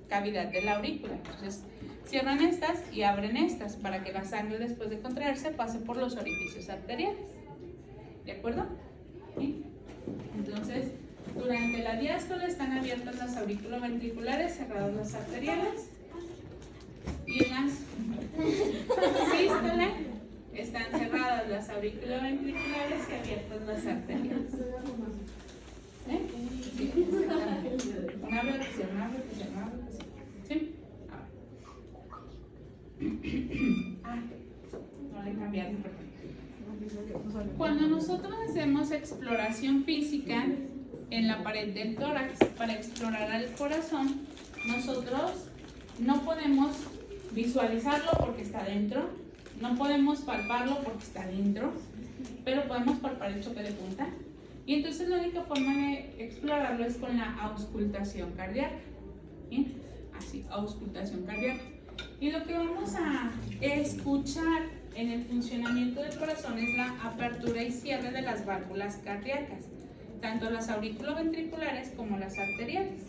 A: cavidad de la aurícula. Entonces, cierran estas y abren estas para que la sangre, después de contraerse, pase por los orificios arteriales. ¿De acuerdo? ¿Sí? Entonces, durante la diástole están abiertas las auriculoventriculares, cerradas las arteriales. Y en las sístole están cerradas las auriculoventriculares y abiertas las arteriales. ¿Eh? Sí, exactamente. Una repetición. ¿Sí? No le cambiaron, perdón. Cuando nosotros hacemos exploración física en la pared del tórax para explorar al corazón, nosotros no podemos visualizarlo porque está dentro, no podemos palparlo porque está dentro, pero podemos palpar el choque de punta. Y entonces la única forma de explorarlo es con la auscultación cardíaca. ¿Sí? Así, auscultación cardíaca. Y lo que vamos a escuchar en el funcionamiento del corazón es la apertura y cierre de las válvulas cardíacas, tanto las auriculoventriculares como las arteriales.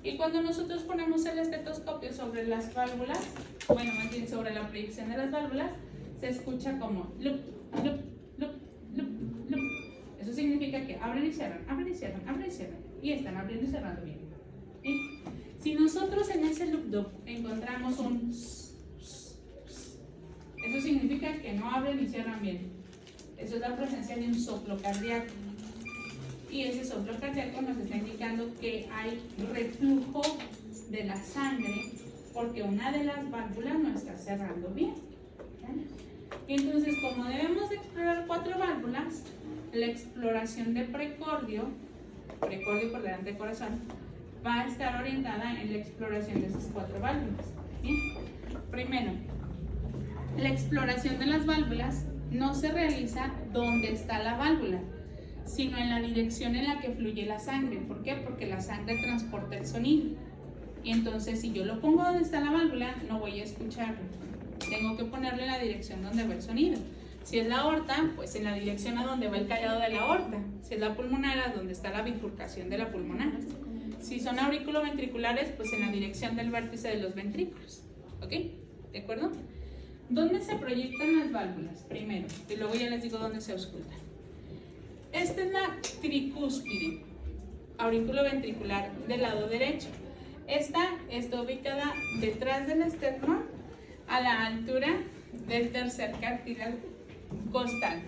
A: Y cuando nosotros ponemos el estetoscopio sobre las válvulas, bueno, más bien sobre la proyección de las válvulas, se escucha como lup, lup, lup, lup, lup. Eso significa que abren y cierran, abren y cierran, abren y cierran. Y están abriendo y cerrando bien. ¿Sí? Si nosotros en ese loop encontramos un eso significa que no abren y cierran bien. Eso es la presencia de un soplo cardíaco. Y ese soplo cardíaco nos está indicando que hay reflujo de la sangre porque una de las válvulas no está cerrando bien. ¿Vale? Entonces, como debemos de explorar 4 válvulas, la exploración de precordio por delante del corazón, va a estar orientada en la exploración de esas 4 válvulas. ¿Bien? Primero, la exploración de las válvulas no se realiza donde está la válvula, sino en la dirección en la que fluye la sangre. ¿Por qué? Porque la sangre transporta el sonido. Y entonces, si yo lo pongo donde está la válvula, no voy a escucharlo. Tengo que ponerle en la dirección donde va el sonido. Si es la aorta, pues en la dirección a donde va el callado de la aorta. Si es la pulmonar, a donde está la bifurcación de la pulmonar. Si son auriculoventriculares, pues en la dirección del vértice de los ventrículos. ¿Ok? ¿De acuerdo? ¿Dónde se proyectan las válvulas? Primero, y luego ya les digo dónde se auscultan. Esta es la tricúspide auriculoventricular del lado derecho. Esta está ubicada detrás del esternón a la altura del tercer cartílago costal.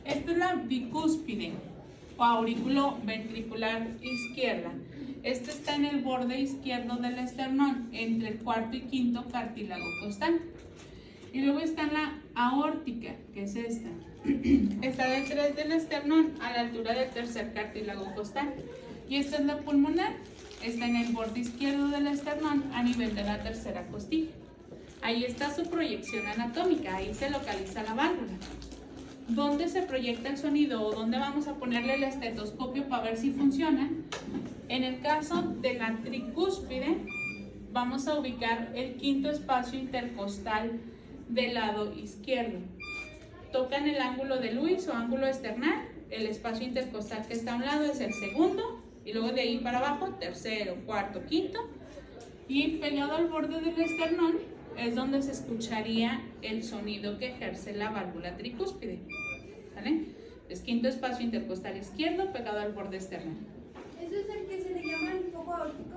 A: Esta es la bicúspide o aurículo-ventricular izquierda. Esta está en el borde izquierdo del esternón, entre el cuarto y quinto cartílago costal. Y luego está la aórtica, que es esta. Está detrás del esternón, a la altura del tercer cartílago costal. Y esta es la pulmonar. Está en el borde izquierdo del esternón, a nivel de la tercera costilla. Ahí está su proyección anatómica, ahí se localiza la válvula. ¿Dónde se proyecta el sonido o dónde vamos a ponerle el estetoscopio para ver si funciona? En el caso de la tricúspide, vamos a ubicar el quinto espacio intercostal del lado izquierdo. Tocan el ángulo de Lewis o ángulo esternal, el espacio intercostal que está a un lado es el segundo, y luego de ahí para abajo, tercero, cuarto, quinto, y pegado al borde del esternón es donde se escucharía el sonido que ejerce la válvula tricúspide. ¿Vale? Es quinto espacio intercostal izquierdo pegado al borde esternal.
E: ¿Ese es el que se le llama el foco aórtico?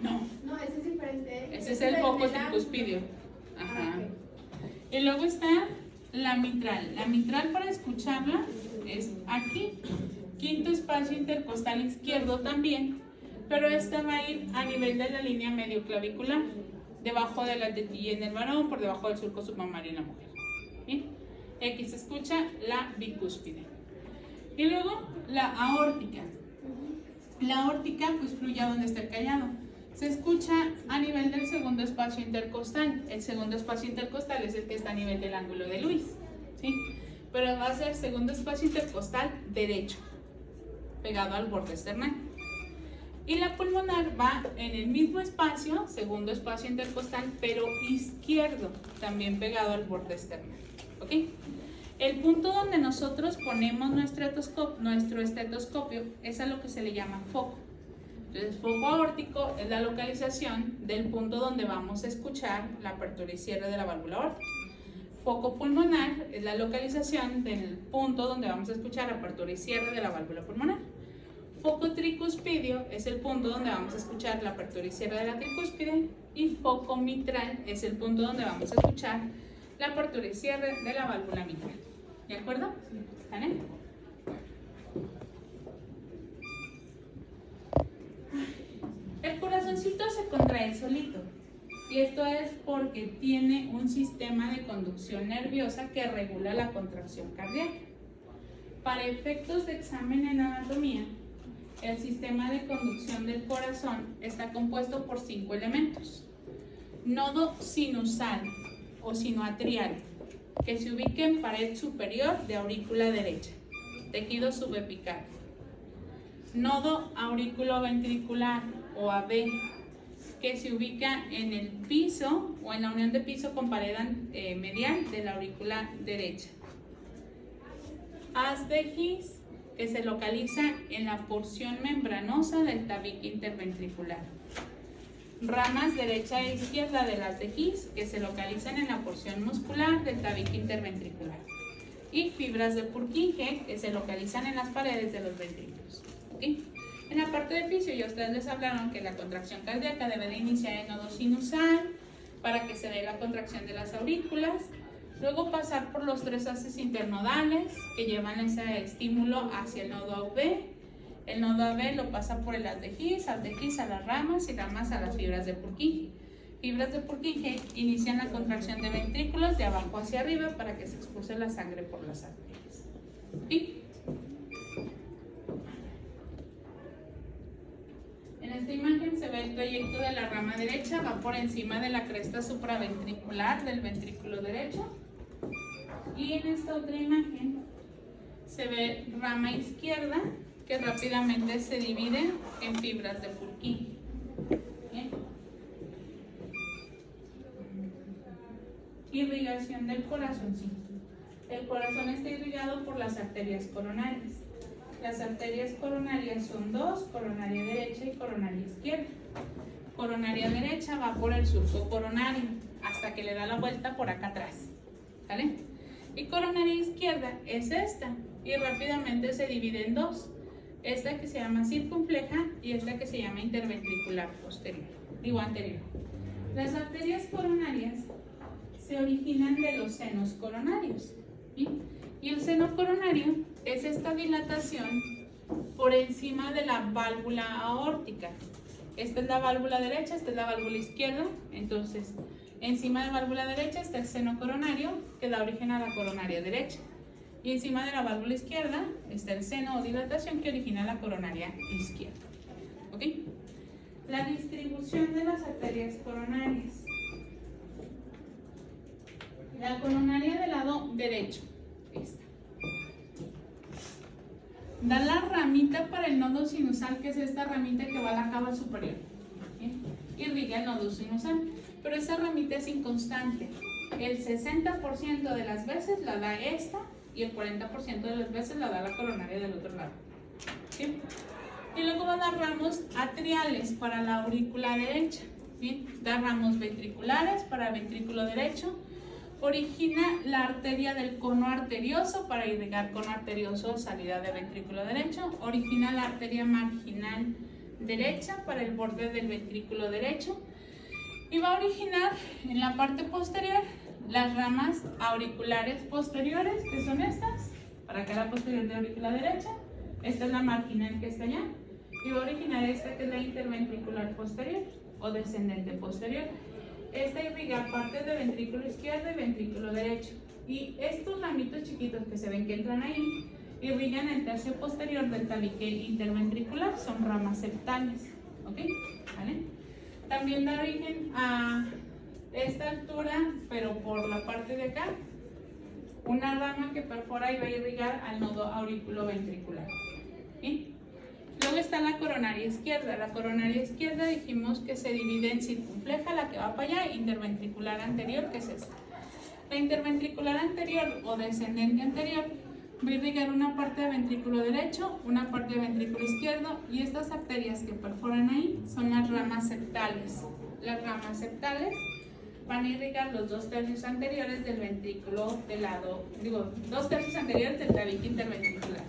A: No,
E: No, ese es diferente.
A: ese es el foco
E: del
A: tricuspidio. Ajá.
E: Ah, ok.
A: Y luego está la mitral. La mitral, para escucharla, es aquí. Quinto espacio intercostal izquierdo también, pero esta va a ir a nivel de la línea medio clavicular, debajo de la tetilla en el varón, por debajo del surco submamario en la mujer. ¿Bien? Y aquí se escucha la bicúspide. Y luego la aórtica. La aórtica pues fluye a donde está el callado. Se escucha a nivel del segundo espacio intercostal. El segundo espacio intercostal es el que está a nivel del ángulo de Luis, ¿sí? Pero va a ser segundo espacio intercostal derecho, pegado al borde esternal. Y la pulmonar va en el mismo espacio, segundo espacio intercostal, pero izquierdo, también pegado al borde esternal. ¿Ok? El punto donde nosotros ponemos nuestro estetoscopio es a lo que se le llama foco. Entonces, foco aórtico es la localización del punto donde vamos a escuchar la apertura y cierre de la válvula aórtica. Foco pulmonar es la localización del punto donde vamos a escuchar la apertura y cierre de la válvula pulmonar. Foco tricuspidio es el punto donde vamos a escuchar la apertura y cierre de la tricúspide. Y foco mitral es el punto donde vamos a escuchar la apertura y cierre de la válvula mitral. ¿De acuerdo? ¿Vale? El corazoncito se contrae solito. Y esto es porque tiene un sistema de conducción nerviosa que regula la contracción cardíaca. Para efectos de examen en anatomía, el sistema de conducción del corazón está compuesto por 5 elementos. Nodo sinusal o sinoatrial, que se ubica en pared superior de aurícula derecha, tejido subepical. Nodo auriculoventricular o AB, que se ubica en el piso o en la unión de piso con pared medial de la aurícula derecha. Haz de His, que se localiza en la porción membranosa del tabique interventricular. Ramas derecha e izquierda de las de His, que se localizan en la porción muscular del tabique interventricular. Y fibras de Purkinje, que se localizan en las paredes de los ventrículos. ¿Okay? En la parte de fisio ya ustedes les hablaron que la contracción cardíaca debe de iniciar en nodo sinusal para que se dé la contracción de las aurículas, luego pasar por los 3 haces internodales que llevan ese estímulo hacia el nodo AB. El nodo AB lo pasa por el haz de His a las ramas y ramas a las fibras de Purkinje. Fibras de Purkinje inician la contracción de ventrículos de abajo hacia arriba para que se expulse la sangre por las arterias. ¿Sí? En esta imagen se ve el trayecto de la rama derecha, va por encima de la cresta supraventricular del ventrículo derecho. Y en esta otra imagen se ve rama izquierda que rápidamente se divide en fibras de Purkinje. ¿Bien? Irrigación del corazoncito. El corazón está irrigado por las arterias coronarias. Las arterias coronarias son 2, coronaria derecha y coronaria izquierda. Coronaria derecha va por el surco coronario hasta que le da la vuelta por acá atrás. ¿Vale? Y coronaria izquierda es esta y rápidamente se divide en 2. Esta que se llama circunfleja y esta que se llama interventricular posterior, anterior. Las arterias coronarias se originan de los senos coronarios. ¿Sí? Y el seno coronario es esta dilatación por encima de la válvula aórtica. Esta es la válvula derecha, esta es la válvula izquierda. Entonces, encima de la válvula derecha está el seno coronario que da origen a la coronaria derecha. Y encima de la válvula izquierda está el seno o dilatación que origina la coronaria izquierda. ¿Ok? La distribución de las arterias coronarias. La coronaria del lado derecho. Esta. Da la ramita para el nodo sinusal, que es esta ramita que va a la cava superior. ¿Sí? Irriga el nodo sinusal, pero esa ramita es inconstante. El 60% de las veces la da esta y el 40% de las veces la da la coronaria del otro lado. ¿Sí? Y luego va a dar ramos atriales para la aurícula derecha. ¿Sí? Da ramos ventriculares para el ventrículo derecho. Origina la arteria del cono arterioso para irrigar cono arterioso, salida de ventrículo derecho. Origina la arteria marginal derecha para el borde del ventrículo derecho. Y va a originar en la parte posterior las ramas auriculares posteriores, que son estas. Para acá la posterior de la aurícula derecha. Esta es la marginal que está allá. Y va a originar esta que es la interventricular posterior o descendente posterior. Esta irriga partes de ventrículo izquierdo y ventrículo derecho. Y estos ramitos chiquitos que se ven que entran ahí, irrigan el tercio posterior del tabique interventricular, son ramas septales, ¿ok? ¿Vale? También da origen a esta altura, pero por la parte de acá, una rama que perfora y va a irrigar al nodo auriculoventricular. ¿Sí? Luego está la coronaria izquierda. La coronaria izquierda dijimos que se divide en circunfleja, la que va para allá, e interventricular anterior, que es esta. La interventricular anterior o descendente anterior va a irrigar una parte del ventrículo derecho, una parte del ventrículo izquierdo, y estas arterias que perforan ahí son las ramas septales. Las ramas septales van a irrigar los 2/3 anteriores del ventrículo del lado, 2/3 anteriores del tabique interventricular.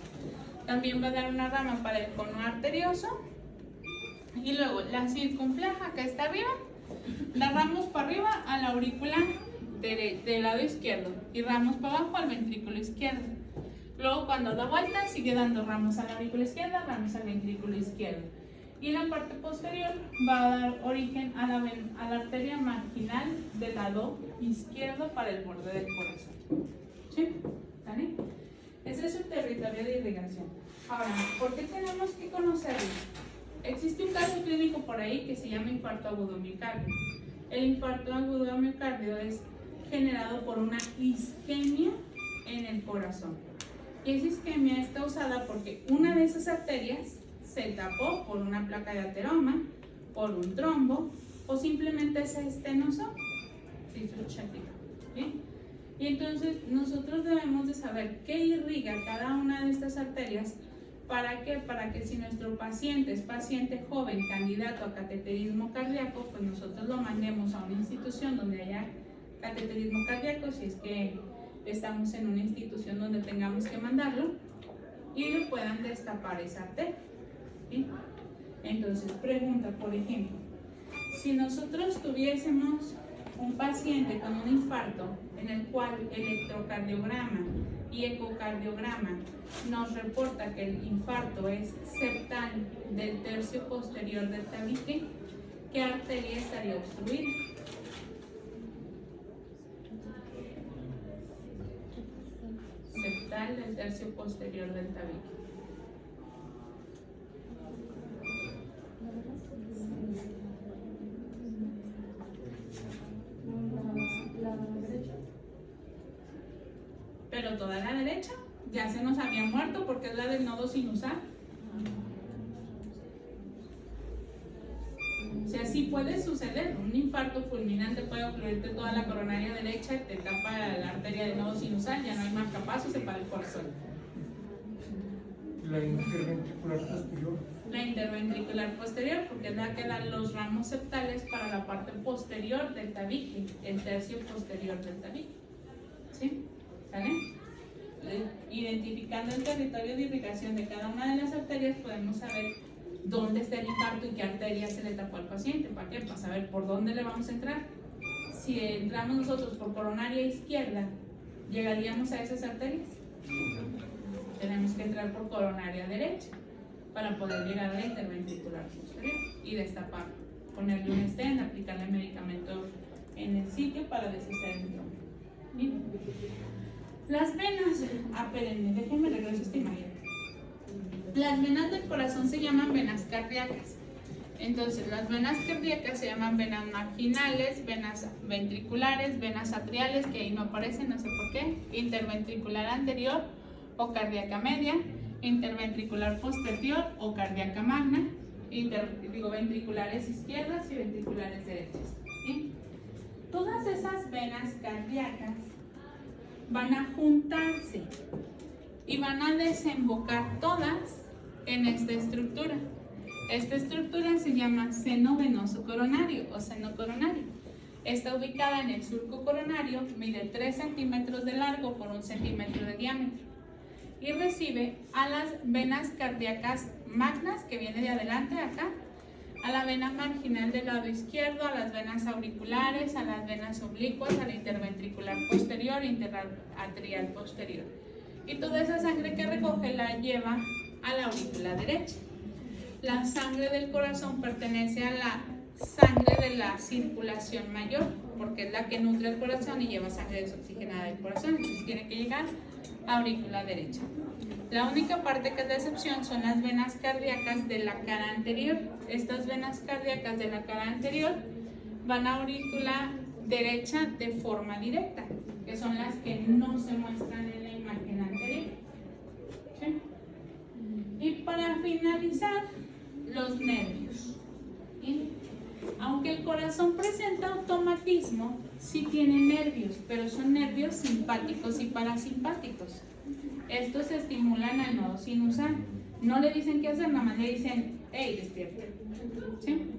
A: También va a dar una rama para el cono arterioso, y luego la circunfleja que está arriba, la ramos para arriba a la aurícula del lado izquierdo y ramos para abajo al ventrículo izquierdo. Luego cuando da vuelta sigue dando ramos a la aurícula izquierda, ramos al ventrículo izquierdo. Y la parte posterior va a dar origen a la arteria marginal del lado izquierdo para el borde del corazón. ¿Sí? ¿Vale? Ese es su territorio de irrigación. Ahora, ¿por qué tenemos que conocerlo? Existe un caso clínico por ahí que se llama infarto agudo miocardio. El infarto agudo de miocardio es generado por una isquemia en el corazón. Y esa isquemia está causada porque una de esas arterias se tapó por una placa de ateroma, por un trombo o simplemente se estenosó. ¿Sí? Y entonces nosotros debemos de saber qué irriga cada una de estas arterias. ¿Para qué? Para que si nuestro paciente es paciente joven, candidato a cateterismo cardíaco, pues nosotros lo mandemos a una institución donde haya cateterismo cardíaco, si es que estamos en una institución donde tengamos que mandarlo, y le puedan destapar esa arteria. ¿Sí? Entonces, pregunta, por ejemplo, si nosotros tuviésemos un paciente con un infarto en el cual electrocardiograma y ecocardiograma nos reporta que el infarto es septal del tercio posterior del tabique, ¿qué arteria estaría obstruida? Septal del tercio posterior del tabique. Pero toda la derecha ya se nos había muerto porque es la del nodo sinusal. O sea, sí puede suceder. Un infarto fulminante puede ocluirte toda la coronaria derecha y te tapa la arteria del nodo sinusal, ya no hay marcapasos, se para el corazón.
B: La interventricular posterior.
A: La interventricular posterior, porque es la que da los ramos septales para la parte posterior del tabique, el tercio posterior del tabique. ¿Sí? ¿Sale? Identificando el territorio de irrigación de cada una de las arterias, podemos saber dónde está el infarto y qué arteria se le tapó al paciente. ¿Para qué? Para saber por dónde le vamos a entrar. Si entramos nosotros por coronaria izquierda, ¿llegaríamos a esas arterias? Tenemos que entrar por coronaria derecha para poder llegar a la interventricular posterior y destapar, ponerle un stent, aplicarle medicamento en el sitio para deshacer el trombo. Bien. Las venas, espérenme, déjenme regreso a esta imagen. Las venas del corazón se llaman venas cardíacas. Entonces, las venas cardíacas se llaman venas marginales, venas ventriculares, venas atriales, que ahí no aparecen, no sé por qué, interventricular anterior o cardíaca media, interventricular posterior o cardíaca magna, ventriculares izquierdas y ventriculares derechas. ¿Sí? Todas esas venas cardíacas van a juntarse y van a desembocar todas en esta estructura. Esta estructura se llama seno venoso coronario o seno coronario. Está ubicada en el surco coronario, mide 3 centímetros de largo por 1 centímetro de diámetro y recibe a las venas cardíacas magnas, que viene de adelante acá, a la vena marginal del lado izquierdo, a las venas auriculares, a las venas oblicuas, a la interventricular posterior e interatrial posterior. Y toda esa sangre que recoge la lleva a la aurícula derecha. La sangre del corazón pertenece a la sangre de la circulación mayor, porque es la que nutre el corazón y lleva sangre desoxigenada del corazón, entonces tiene que llegar a aurícula derecha. La única parte que es de excepción son las venas cardíacas de la cara anterior. Estas venas cardíacas de la cara anterior van a aurícula derecha de forma directa, que son las que no se muestran en la imagen anterior. ¿Sí? Y para finalizar, los nervios. ¿Sí? Aunque el corazón presenta automatismo, sí tiene nervios, pero son nervios simpáticos y parasimpáticos. Estos estimulan al nodo sinusal. No le dicen qué hacer, nada más le dicen, hey, despierta. ¿Sí?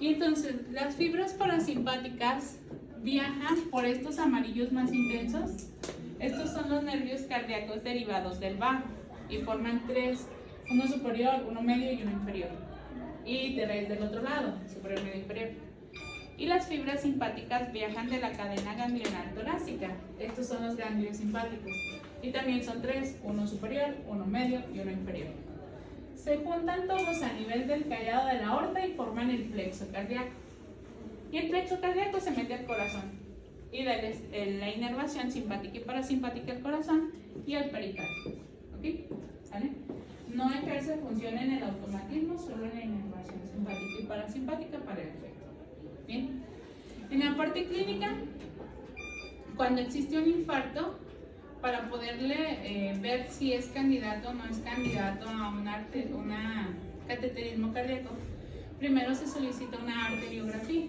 A: Y entonces, las fibras parasimpáticas viajan por estos amarillos más intensos. Estos son los nervios cardíacos derivados del vago y forman tres, uno superior, uno medio y uno inferior. Y del otro lado, superior, medio, inferior. Y las fibras simpáticas viajan de la cadena ganglionar torácica. Estos son los ganglios simpáticos. Y también son tres, uno superior, uno medio y uno inferior. Se juntan todos a nivel del callado de la aorta y forman el plexo cardíaco. Y el plexo cardíaco se mete al corazón. Y da la inervación simpática y parasimpática al corazón y al pericardio. ¿Ok? ¿Sale? No ejerce función en el automatismo, solo en la inervación simpática y parasimpática para el efecto. Bien. En la parte clínica, cuando existe un infarto, para poderle ver si es candidato o no es candidato a un cateterismo cardíaco, primero se solicita una arteriografía.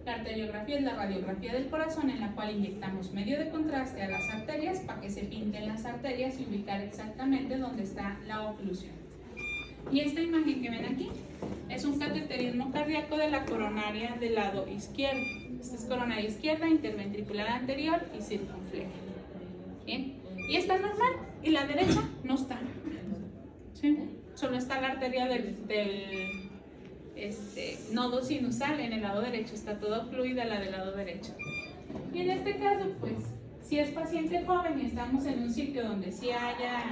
A: La arteriografía es la radiografía del corazón en la cual inyectamos medio de contraste a las arterias para que se pinten las arterias y ubicar exactamente dónde está la oclusión. Y esta imagen que ven aquí es un cateterismo cardíaco de la coronaria del lado izquierdo. Esta es coronaria izquierda, interventricular anterior y circunfleja. Bien, y está normal, y la derecha no está. ¿Sí? Solo está la arteria del nodo sinusal en el lado derecho, está toda ocluida la del lado derecho. Y en este caso, pues, si es paciente joven y estamos en un sitio donde sí haya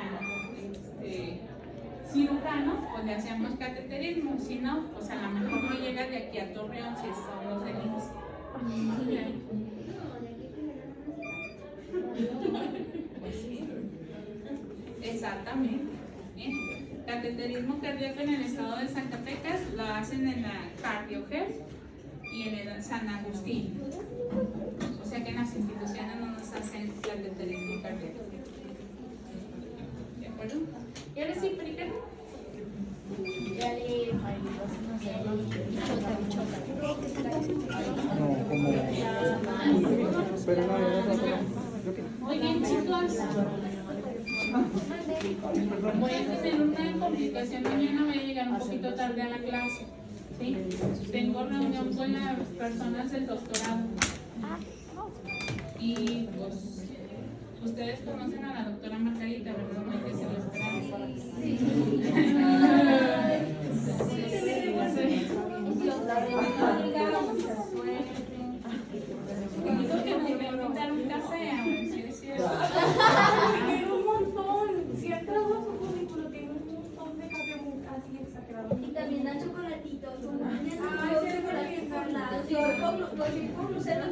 A: cirujano, pues le hacemos cateterismo. Si no, pues a lo mejor no llega de aquí a Torreón si son los del IMSS. Pues sí. Exactamente. Bien. Cateterismo cardíaco en el estado de Zacatecas lo hacen en la CardioHealth y en el San Agustín. O sea que en las instituciones no nos hacen cateterismo cardíaco. ¿De acuerdo? ¿Y ahora sí, pericardio?
D: No, como... Pero no,
A: Muy bien, chicos. Voy a tener una complicación mañana, voy a llegar un poquito tarde a la clase. ¿Sí? Tengo reunión con las personas del doctorado. Y pues, ustedes conocen a la doctora Margarita, ¿verdad? No hay que se los trae. Digo que nos voy a invitar un café, a ver si es cierto.
E: Tengo un montón. Si has trabajado su currículo, tengo un montón de café así exagerado.
F: Y también dan chocolatitos, como niñas,
E: Ay, sí,
F: chocolatitos por lados. Yo con Lucero